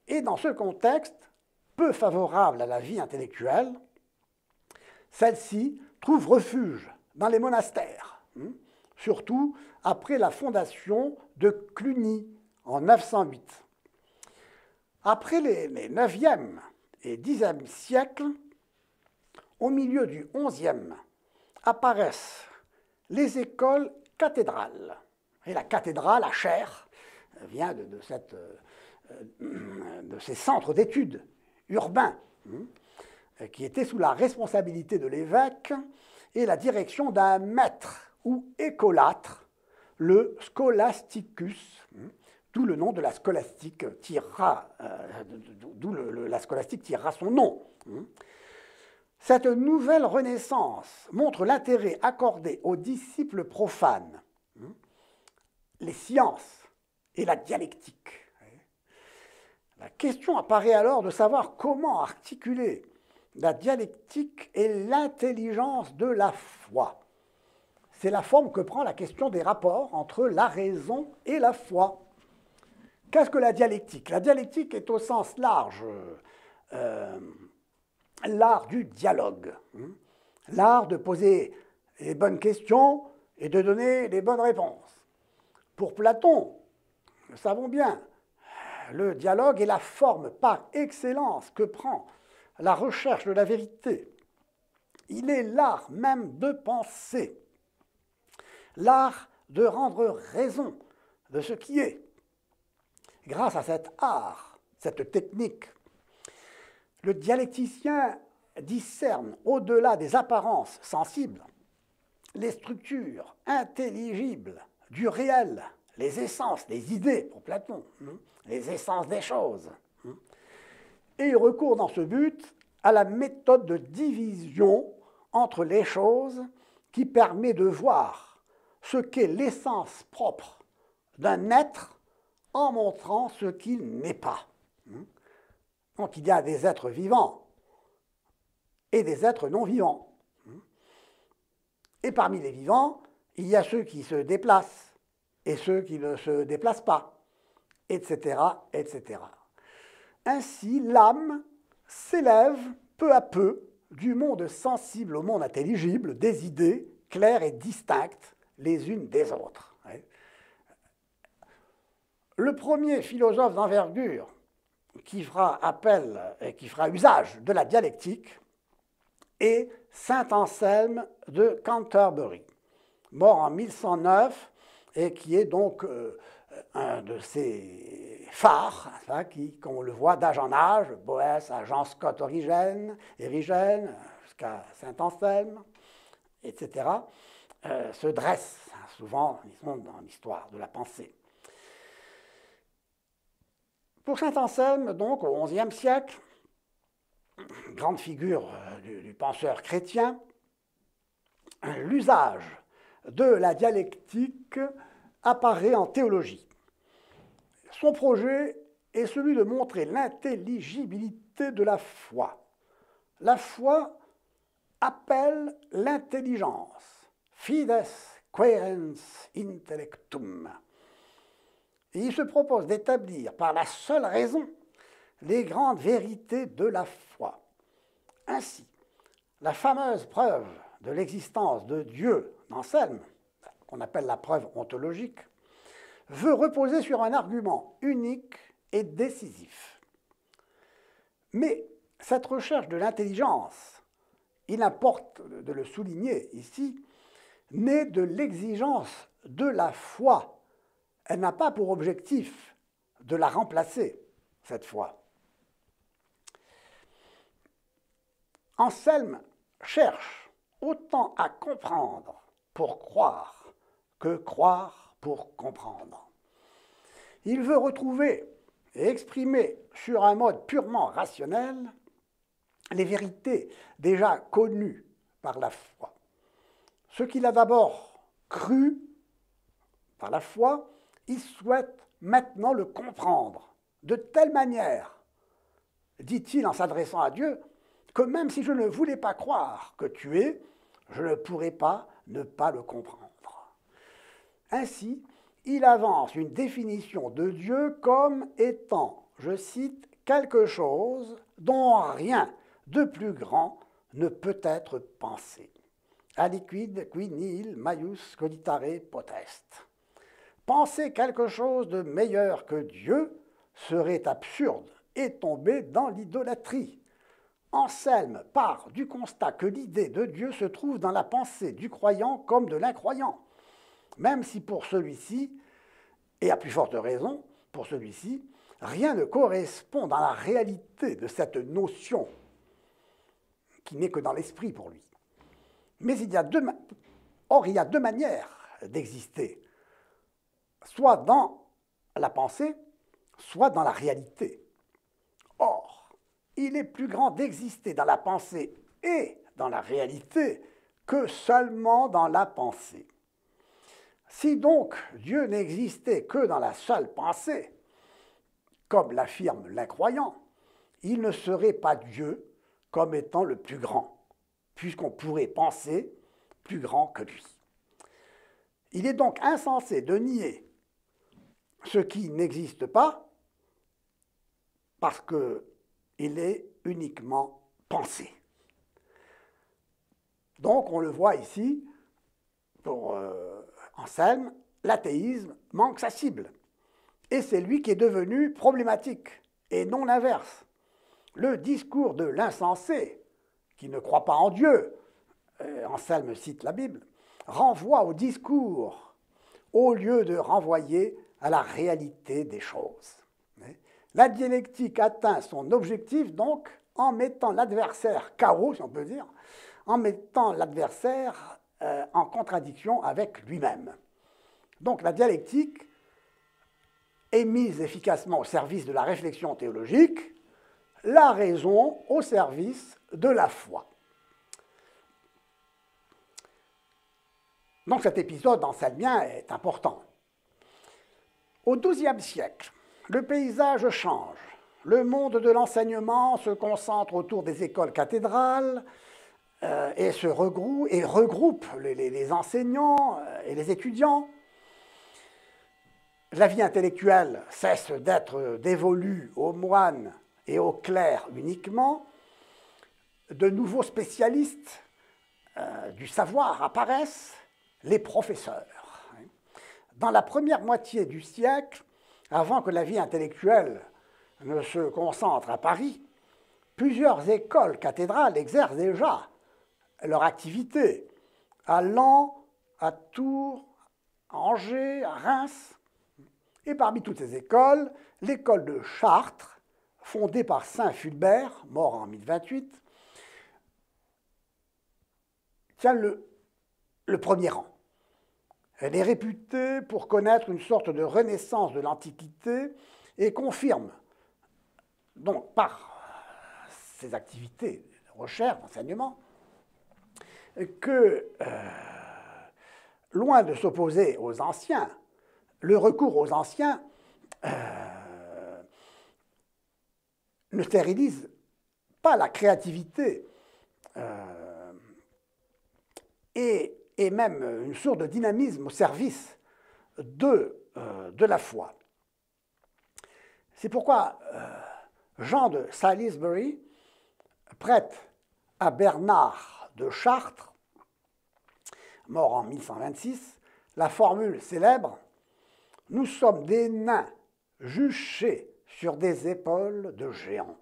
S1: Et dans ce contexte, peu favorable à la vie intellectuelle, celle-ci trouve refuge dans les monastères, surtout après la fondation de Cluny en 908. Après les 9e et 10e siècles, au milieu du 11e, apparaissent les écoles cathédrales. Et la cathédrale, la chaire, vient de ces centres d'études urbains qui étaient sous la responsabilité de l'évêque et la direction d'un maître ou écolâtre, le scholasticus, d'où le nom de la scolastique la scolastique tirera son nom. Cette nouvelle renaissance montre l'intérêt accordé aux disciples profanes, les sciences et la dialectique. La question apparaît alors de savoir comment articuler la dialectique et l'intelligence de la foi. C'est la forme que prend la question des rapports entre la raison et la foi. Qu'est-ce que la dialectique? La dialectique est au sens large l'art du dialogue, l'art de poser les bonnes questions et de donner les bonnes réponses. Pour Platon, nous savons bien, le dialogue est la forme par excellence que prend la recherche de la vérité. Il est l'art même de penser, l'art de rendre raison de ce qui est. Grâce à cet art, cette technique, le dialecticien discerne au-delà des apparences sensibles les structures intelligibles du réel, les essences, les idées pour Platon, les essences des choses. Et il recourt dans ce but à la méthode de division entre les choses qui permet de voir ce qu'est l'essence propre d'un être en montrant ce qu'il n'est pas. Donc il y a des êtres vivants et des êtres non vivants. Et parmi les vivants, il y a ceux qui se déplacent et ceux qui ne se déplacent pas, etc., etc. Ainsi, l'âme s'élève peu à peu du monde sensible au monde intelligible, des idées claires et distinctes les unes des autres. Le premier philosophe d'envergure qui fera appel et qui fera usage de la dialectique est saint Anselme de Canterbury, mort en 1109 et qui est donc un de ces phares qui, comme on le voit d'âge en âge, Boès à Jean Scott Origène, jusqu'à saint Anselme, etc., se dressent souvent, disons, dans l'histoire de la pensée. Pour saint Anselme, donc, au XIe siècle, grande figure du penseur chrétien, l'usage de la dialectique apparaît en théologie. Son projet est celui de montrer l'intelligibilité de la foi. La foi appelle l'intelligence, fides quaerens intellectum. Et il se propose d'établir par la seule raison les grandes vérités de la foi. Ainsi, la fameuse preuve de l'existence de Dieu d'Anselme, qu'on appelle la preuve ontologique, veut reposer sur un argument unique et décisif. Mais cette recherche de l'intelligence, il importe de le souligner ici, naît de l'exigence de la foi. Elle n'a pas pour objectif de la remplacer, cette foi. Anselme cherche autant à comprendre pour croire que croire pour comprendre. Il veut retrouver et exprimer sur un mode purement rationnel les vérités déjà connues par la foi. Ce qu'il a d'abord cru par la foi, il souhaite maintenant le comprendre de telle manière, dit-il en s'adressant à Dieu, que même si je ne voulais pas croire que tu es, je ne pourrais pas ne pas le comprendre. Ainsi, il avance une définition de Dieu comme étant, je cite, quelque chose dont rien de plus grand ne peut être pensé. Aliquid qui nihil maius cogitare potest. Penser quelque chose de meilleur que Dieu serait absurde et tomber dans l'idolâtrie. Anselme part du constat que l'idée de Dieu se trouve dans la pensée du croyant comme de l'incroyant, même si pour celui-ci, et à plus forte raison pour celui-ci, rien ne correspond dans la réalité de cette notion qui n'est que dans l'esprit pour lui. Mais il y a deux manières d'exister, soit dans la pensée, soit dans la réalité. Or, il est plus grand d'exister dans la pensée et dans la réalité que seulement dans la pensée. Si donc Dieu n'existait que dans la seule pensée, comme l'affirme l'incroyant, il ne serait pas Dieu comme étant le plus grand, puisqu'on pourrait penser plus grand que lui. Il est donc insensé de nier ce qui n'existe pas parce qu'il est uniquement pensé. Donc on le voit ici, pour Anselme, l'athéisme manque sa cible. Et c'est lui qui est devenu problématique, et non l'inverse. Le discours de l'insensé, qui ne croit pas en Dieu, Anselme cite la Bible, renvoie au discours au lieu de renvoyer à la réalité des choses. La dialectique atteint son objectif donc en mettant l'adversaire KO, si on peut dire, en mettant l'adversaire en contradiction avec lui-même. Donc la dialectique est mise efficacement au service de la réflexion théologique, la raison au service de la foi. Donc cet épisode anselmien est important. Au XIIe siècle, le paysage change. Le monde de l'enseignement se concentre autour des écoles cathédrales et regroupe les enseignants et les étudiants. La vie intellectuelle cesse d'être dévolue aux moines et aux clercs uniquement. De nouveaux spécialistes du savoir apparaissent, les professeurs. Dans la première moitié du siècle, avant que la vie intellectuelle ne se concentre à Paris, plusieurs écoles cathédrales exercent déjà leur activité à Laon, à Tours, à Angers, à Reims. Et parmi toutes ces écoles, l'école de Chartres, fondée par saint Fulbert, mort en 1028, tient le premier rang. Elle est réputée pour connaître une sorte de renaissance de l'Antiquité et confirme, donc par ses activités de recherche, d'enseignement, que, loin de s'opposer aux anciens, le recours aux anciens ne stérilise pas la créativité et même une source de dynamisme au service de la foi. C'est pourquoi Jean de Salisbury prête à Bernard de Chartres, mort en 1126, la formule célèbre « Nous sommes des nains juchés sur des épaules de géants.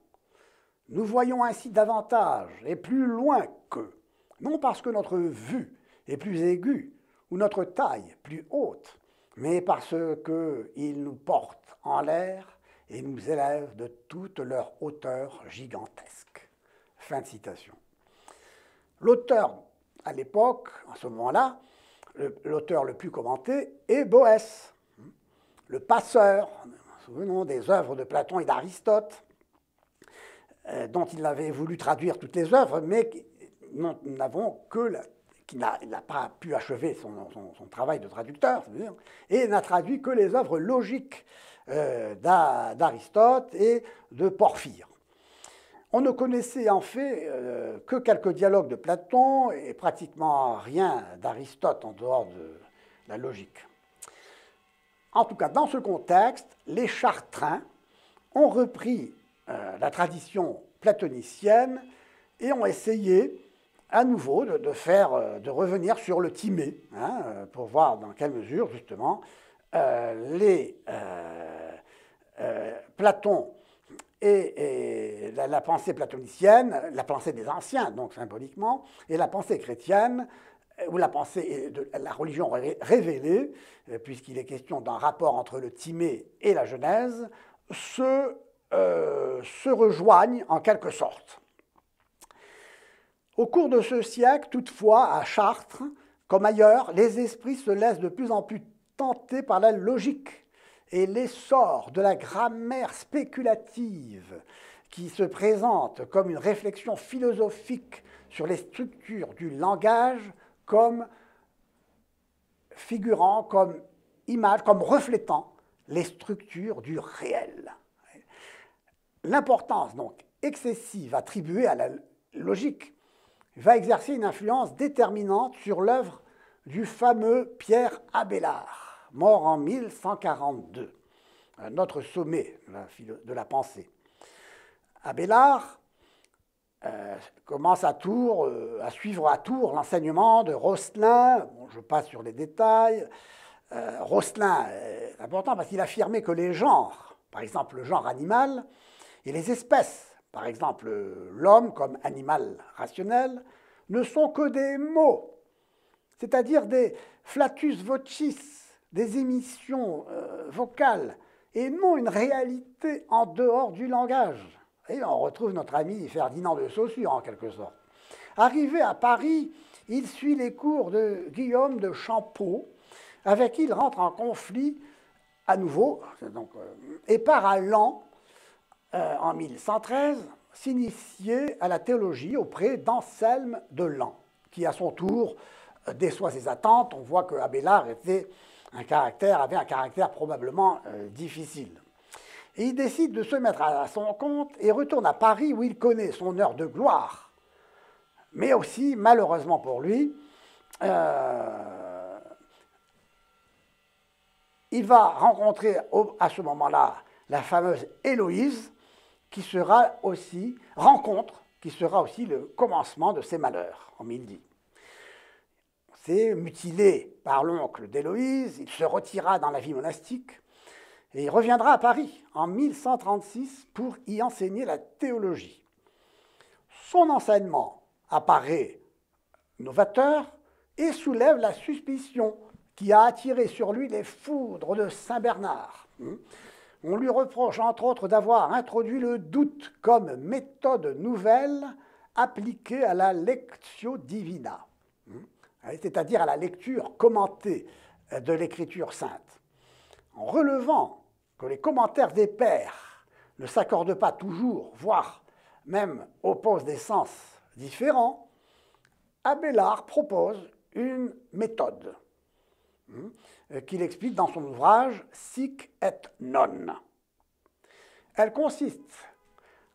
S1: Nous voyons ainsi davantage et plus loin qu'eux, non parce que notre vue est plus aiguë ou notre taille plus haute, mais parce qu'ils nous portent en l'air et nous élèvent de toute leur hauteur gigantesque. » Fin de citation. L'auteur, à l'époque, à ce moment-là, l'auteur le plus commenté est Boès, le passeur, souvenons des œuvres de Platon et d'Aristote, dont il avait voulu traduire toutes les œuvres, mais nous n'avons que qui n'a pas pu achever son travail de traducteur, et n'a traduit que les œuvres logiques d'Aristote et de Porphyre. On ne connaissait en fait que quelques dialogues de Platon et pratiquement rien d'Aristote en dehors de la logique. En tout cas, dans ce contexte, les Chartrains ont repris la tradition platonicienne et ont essayé à nouveau de revenir sur le Timée, pour voir dans quelle mesure, justement, Platon et la pensée platonicienne, la pensée des anciens, donc symboliquement, et la pensée chrétienne, ou la pensée de la religion révélée, puisqu'il est question d'un rapport entre le Timée et la Genèse, se rejoignent en quelque sorte. Au cours de ce siècle, toutefois, à Chartres, comme ailleurs, les esprits se laissent de plus en plus tenter par la logique et l'essor de la grammaire spéculative qui se présente comme une réflexion philosophique sur les structures du langage comme figurant, comme image, comme reflétant les structures du réel. L'importance donc excessive attribuée à la logique va exercer une influence déterminante sur l'œuvre du fameux Pierre Abélard, mort en 1142, notre sommet de la pensée. Abélard commence à suivre à Tours l'enseignement de Rosselin. Bon, je passe sur les détails. Rosselin est important parce qu'il affirmait que les genres, par exemple le genre animal, et les espèces, par exemple l'homme comme animal rationnel, ne sont que des mots, c'est-à-dire des flatus vocis, des émissions vocales, et non une réalité en dehors du langage. Et on retrouve notre ami Ferdinand de Saussure, en quelque sorte. Arrivé à Paris, il suit les cours de Guillaume de Champeaux, avec qui il rentre en conflit à nouveau, et part à Laon, en 1113, s'initier à la théologie auprès d'Anselme de Laon, qui à son tour déçoit ses attentes. On voit que Abélard avait un caractère probablement difficile. Et il décide de se mettre à son compte et retourne à Paris où il connaît son heure de gloire. Mais aussi, malheureusement pour lui, il va rencontrer à ce moment-là la fameuse Héloïse, qui sera aussi le commencement de ses malheurs, en 1010. C'est mutilé par l'oncle d'Héloïse, il se retira dans la vie monastique et il reviendra à Paris en 1136 pour y enseigner la théologie. Son enseignement apparaît novateur et soulève la suspicion qui a attiré sur lui les foudres de Saint Bernard. On lui reproche entre autres d'avoir introduit le doute comme méthode nouvelle appliquée à la lectio divina, c'est-à-dire à la lecture commentée de l'Écriture sainte. En relevant que les commentaires des pères ne s'accordent pas toujours, voire même opposent des sens différents, Abélard propose une méthode qu'il explique dans son ouvrage « Sic et non ». Elle consiste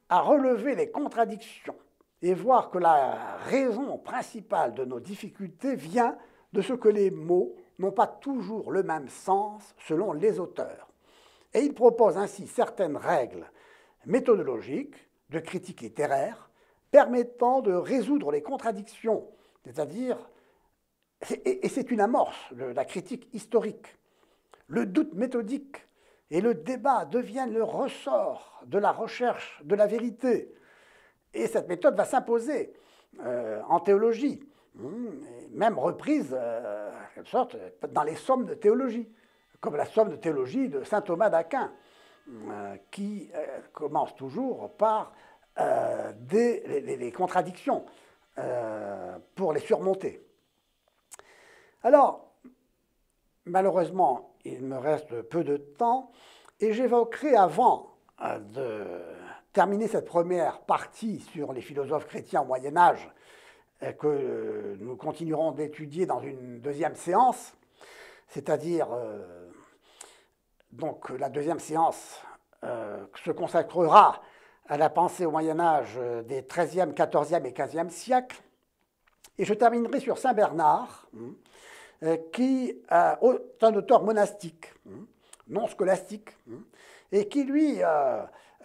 S1: à relever les contradictions et voir que la raison principale de nos difficultés vient de ce que les mots n'ont pas toujours le même sens selon les auteurs. Et il propose ainsi certaines règles méthodologiques de critique littéraire permettant de résoudre les contradictions, c'est-à-dire Et c'est une amorce de la critique historique. Le doute méthodique et le débat deviennent le ressort de la recherche de la vérité. Et cette méthode va s'imposer en théologie, même reprise, en quelque sorte, dans les sommes de théologie, comme la somme de théologie de saint Thomas d'Aquin, qui commence toujours par les contradictions pour les surmonter. Alors, malheureusement, il me reste peu de temps et j'évoquerai avant de terminer cette première partie sur les philosophes chrétiens au Moyen-Âge que nous continuerons d'étudier dans une deuxième séance, c'est-à-dire donc la deuxième séance se consacrera à la pensée au Moyen-Âge des XIIIe, XIVe et XVe siècles. Et je terminerai sur Saint Bernard, qui est un auteur monastique, non scolastique, et qui, lui,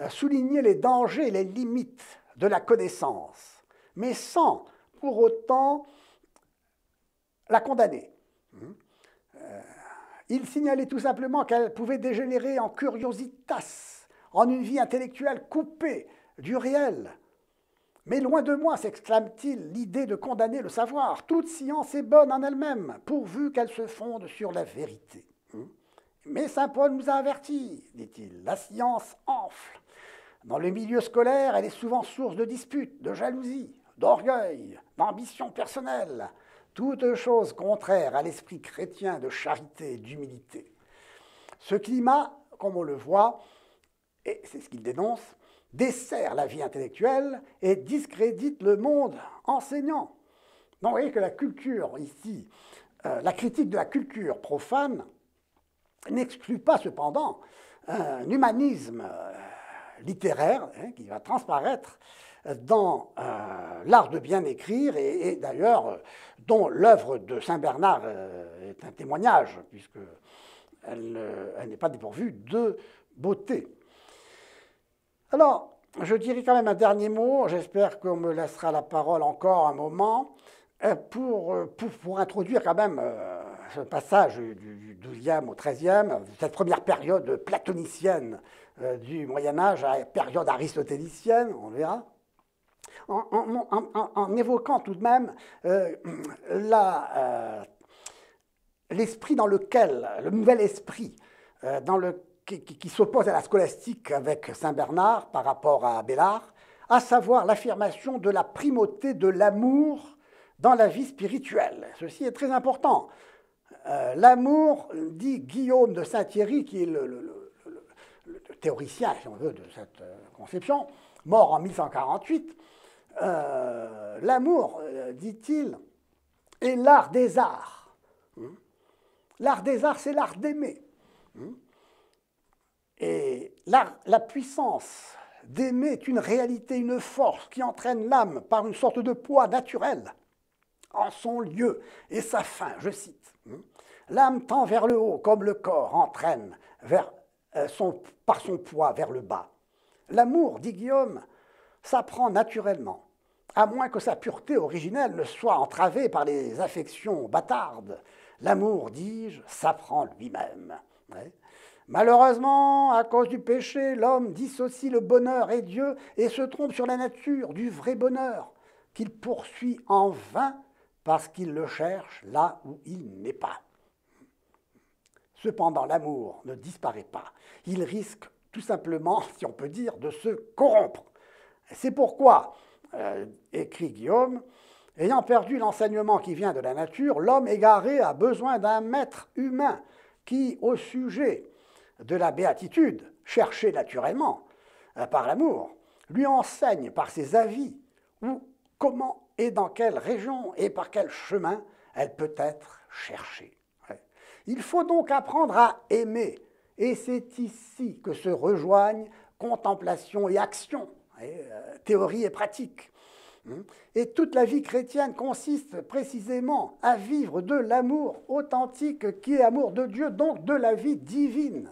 S1: soulignait les dangers et les limites de la connaissance, mais sans, pour autant, la condamner. Il signalait tout simplement qu'elle pouvait dégénérer en curiositas, en une vie intellectuelle coupée du réel. Mais loin de moi, s'exclame-t-il, l'idée de condamner le savoir. Toute science est bonne en elle-même, pourvu qu'elle se fonde sur la vérité. Mais saint Paul nous a avertis, dit-il, la science enfle. Dans le milieu scolaire, elle est souvent source de disputes, de jalousie, d'orgueil, d'ambition personnelle, toutes choses contraires à l'esprit chrétien de charité et d'humilité. Ce climat, comme on le voit, et c'est ce qu'il dénonce, dessert la vie intellectuelle et discrédite le monde enseignant. Donc vous voyez que la culture ici, la critique de la culture profane n'exclut pas cependant un humanisme littéraire qui va transparaître dans l'art de bien écrire et d'ailleurs dont l'œuvre de Saint Bernard est un témoignage puisqu'elle n'est pas dépourvue de beauté. Alors, je dirais quand même un dernier mot, j'espère qu'on me laissera la parole encore un moment, pour introduire quand même ce passage du XIIe au XIIIe, cette première période platonicienne du Moyen-Âge à la période aristotélicienne, on verra, en évoquant tout de même l'esprit dans lequel, le nouvel esprit qui s'oppose à la scolastique avec Saint Bernard par rapport à Abélard, à savoir l'affirmation de la primauté de l'amour dans la vie spirituelle. Ceci est très important. L'amour, dit Guillaume de Saint-Thierry, qui est le théoricien, si on veut, de cette conception, mort en 1148, l'amour, dit-il, est l'art des arts. L'art des arts, c'est l'art d'aimer. Et la puissance d'aimer est une réalité, une force qui entraîne l'âme par une sorte de poids naturel en son lieu et sa fin, je cite. L'âme tend vers le haut comme le corps entraîne par son poids vers le bas. L'amour, dit Guillaume, s'apprend naturellement, à moins que sa pureté originelle ne soit entravée par les affections bâtardes. L'amour, dis-je, s'apprend lui-même. Ouais. Malheureusement, à cause du péché, l'homme dissocie le bonheur et Dieu et se trompe sur la nature du vrai bonheur qu'il poursuit en vain parce qu'il le cherche là où il n'est pas. Cependant, l'amour ne disparaît pas. Il risque tout simplement, si on peut dire, de se corrompre. C'est pourquoi, écrit Guillaume, ayant perdu l'enseignement qui vient de la nature, l'homme égaré a besoin d'un maître humain qui, au sujet de la béatitude, cherchée naturellement par l'amour, lui enseigne par ses avis où, comment et dans quelle région et par quel chemin elle peut être cherchée. Il faut donc apprendre à aimer, et c'est ici que se rejoignent contemplation et action, théorie et pratique. Et toute la vie chrétienne consiste précisément à vivre de l'amour authentique qui est amour de Dieu, donc de la vie divine.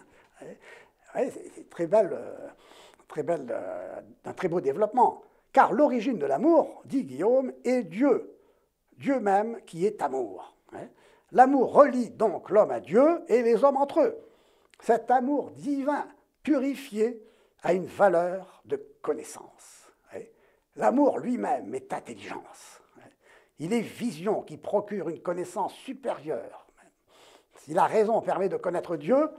S1: C'est un très beau développement. Car l'origine de l'amour, dit Guillaume, est Dieu, Dieu même qui est amour. L'amour relie donc l'homme à Dieu et les hommes entre eux. Cet amour divin, purifié, a une valeur de connaissance. L'amour lui-même est intelligence. Il est vision qui procure une connaissance supérieure. Si la raison permet de connaître Dieu,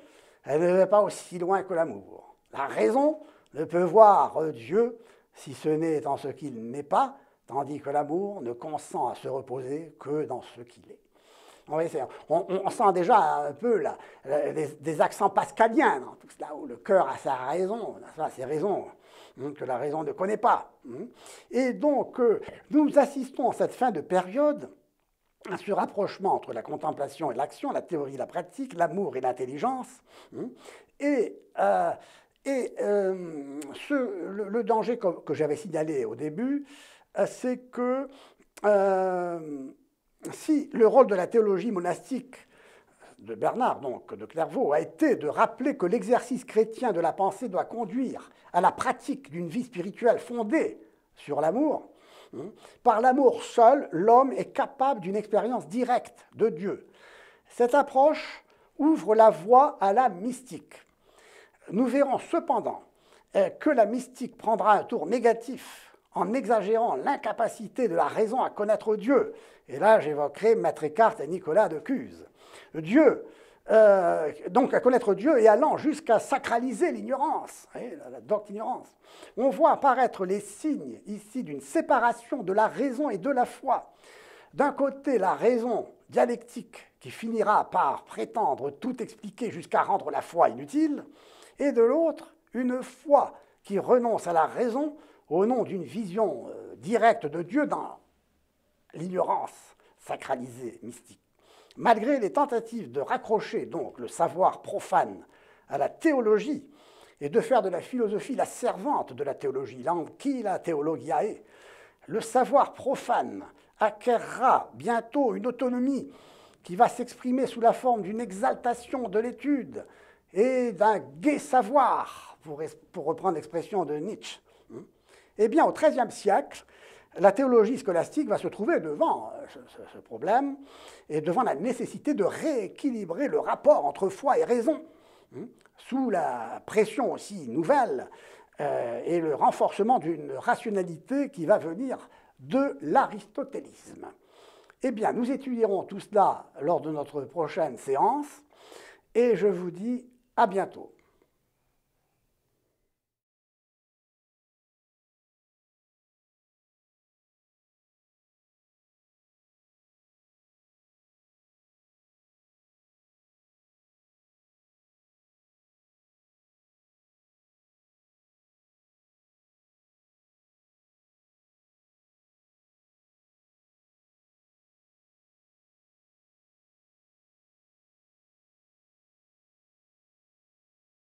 S1: elle ne va pas aussi loin que l'amour. La raison ne peut voir Dieu si ce n'est dans ce qu'il n'est pas, tandis que l'amour ne consent à se reposer que dans ce qu'il est. On sent déjà un peu des accents pascaliens dans tout cela, où le cœur a sa raison, ses raisons que la raison ne connaît pas. Et donc, nous assistons à cette fin de période à ce rapprochement entre la contemplation et l'action, la théorie et la pratique, l'amour et l'intelligence. Et le danger que j'avais signalé au début, c'est que si le rôle de la théologie monastique de Bernard, donc de Clairvaux, a été de rappeler que l'exercice chrétien de la pensée doit conduire à la pratique d'une vie spirituelle fondée sur l'amour, par l'amour seul, l'homme est capable d'une expérience directe de Dieu. Cette approche ouvre la voie à la mystique. Nous verrons cependant que la mystique prendra un tour négatif en exagérant l'incapacité de la raison à connaître Dieu. Et là, j'évoquerai Maître Eckhart et Nicolas de Cuse. Donc à connaître Dieu et allant jusqu'à sacraliser l'ignorance, la docte ignorance. On voit apparaître les signes ici d'une séparation de la raison et de la foi. D'un côté, la raison dialectique qui finira par prétendre tout expliquer jusqu'à rendre la foi inutile, et de l'autre, une foi qui renonce à la raison au nom d'une vision directe de Dieu dans l'ignorance sacralisée, mystique. Malgré les tentatives de raccrocher donc le savoir profane à la théologie et de faire de la philosophie la servante de la théologie, l'anquila theologiae, le savoir profane acquerra bientôt une autonomie qui va s'exprimer sous la forme d'une exaltation de l'étude et d'un gai savoir, pour reprendre l'expression de Nietzsche. Eh bien, au XIIIe siècle, la théologie scolastique va se trouver devant ce problème et devant la nécessité de rééquilibrer le rapport entre foi et raison, sous la pression aussi nouvelle et le renforcement d'une rationalité qui va venir de l'aristotélisme. Eh bien, nous étudierons tout cela lors de notre prochaine séance et je vous dis à bientôt.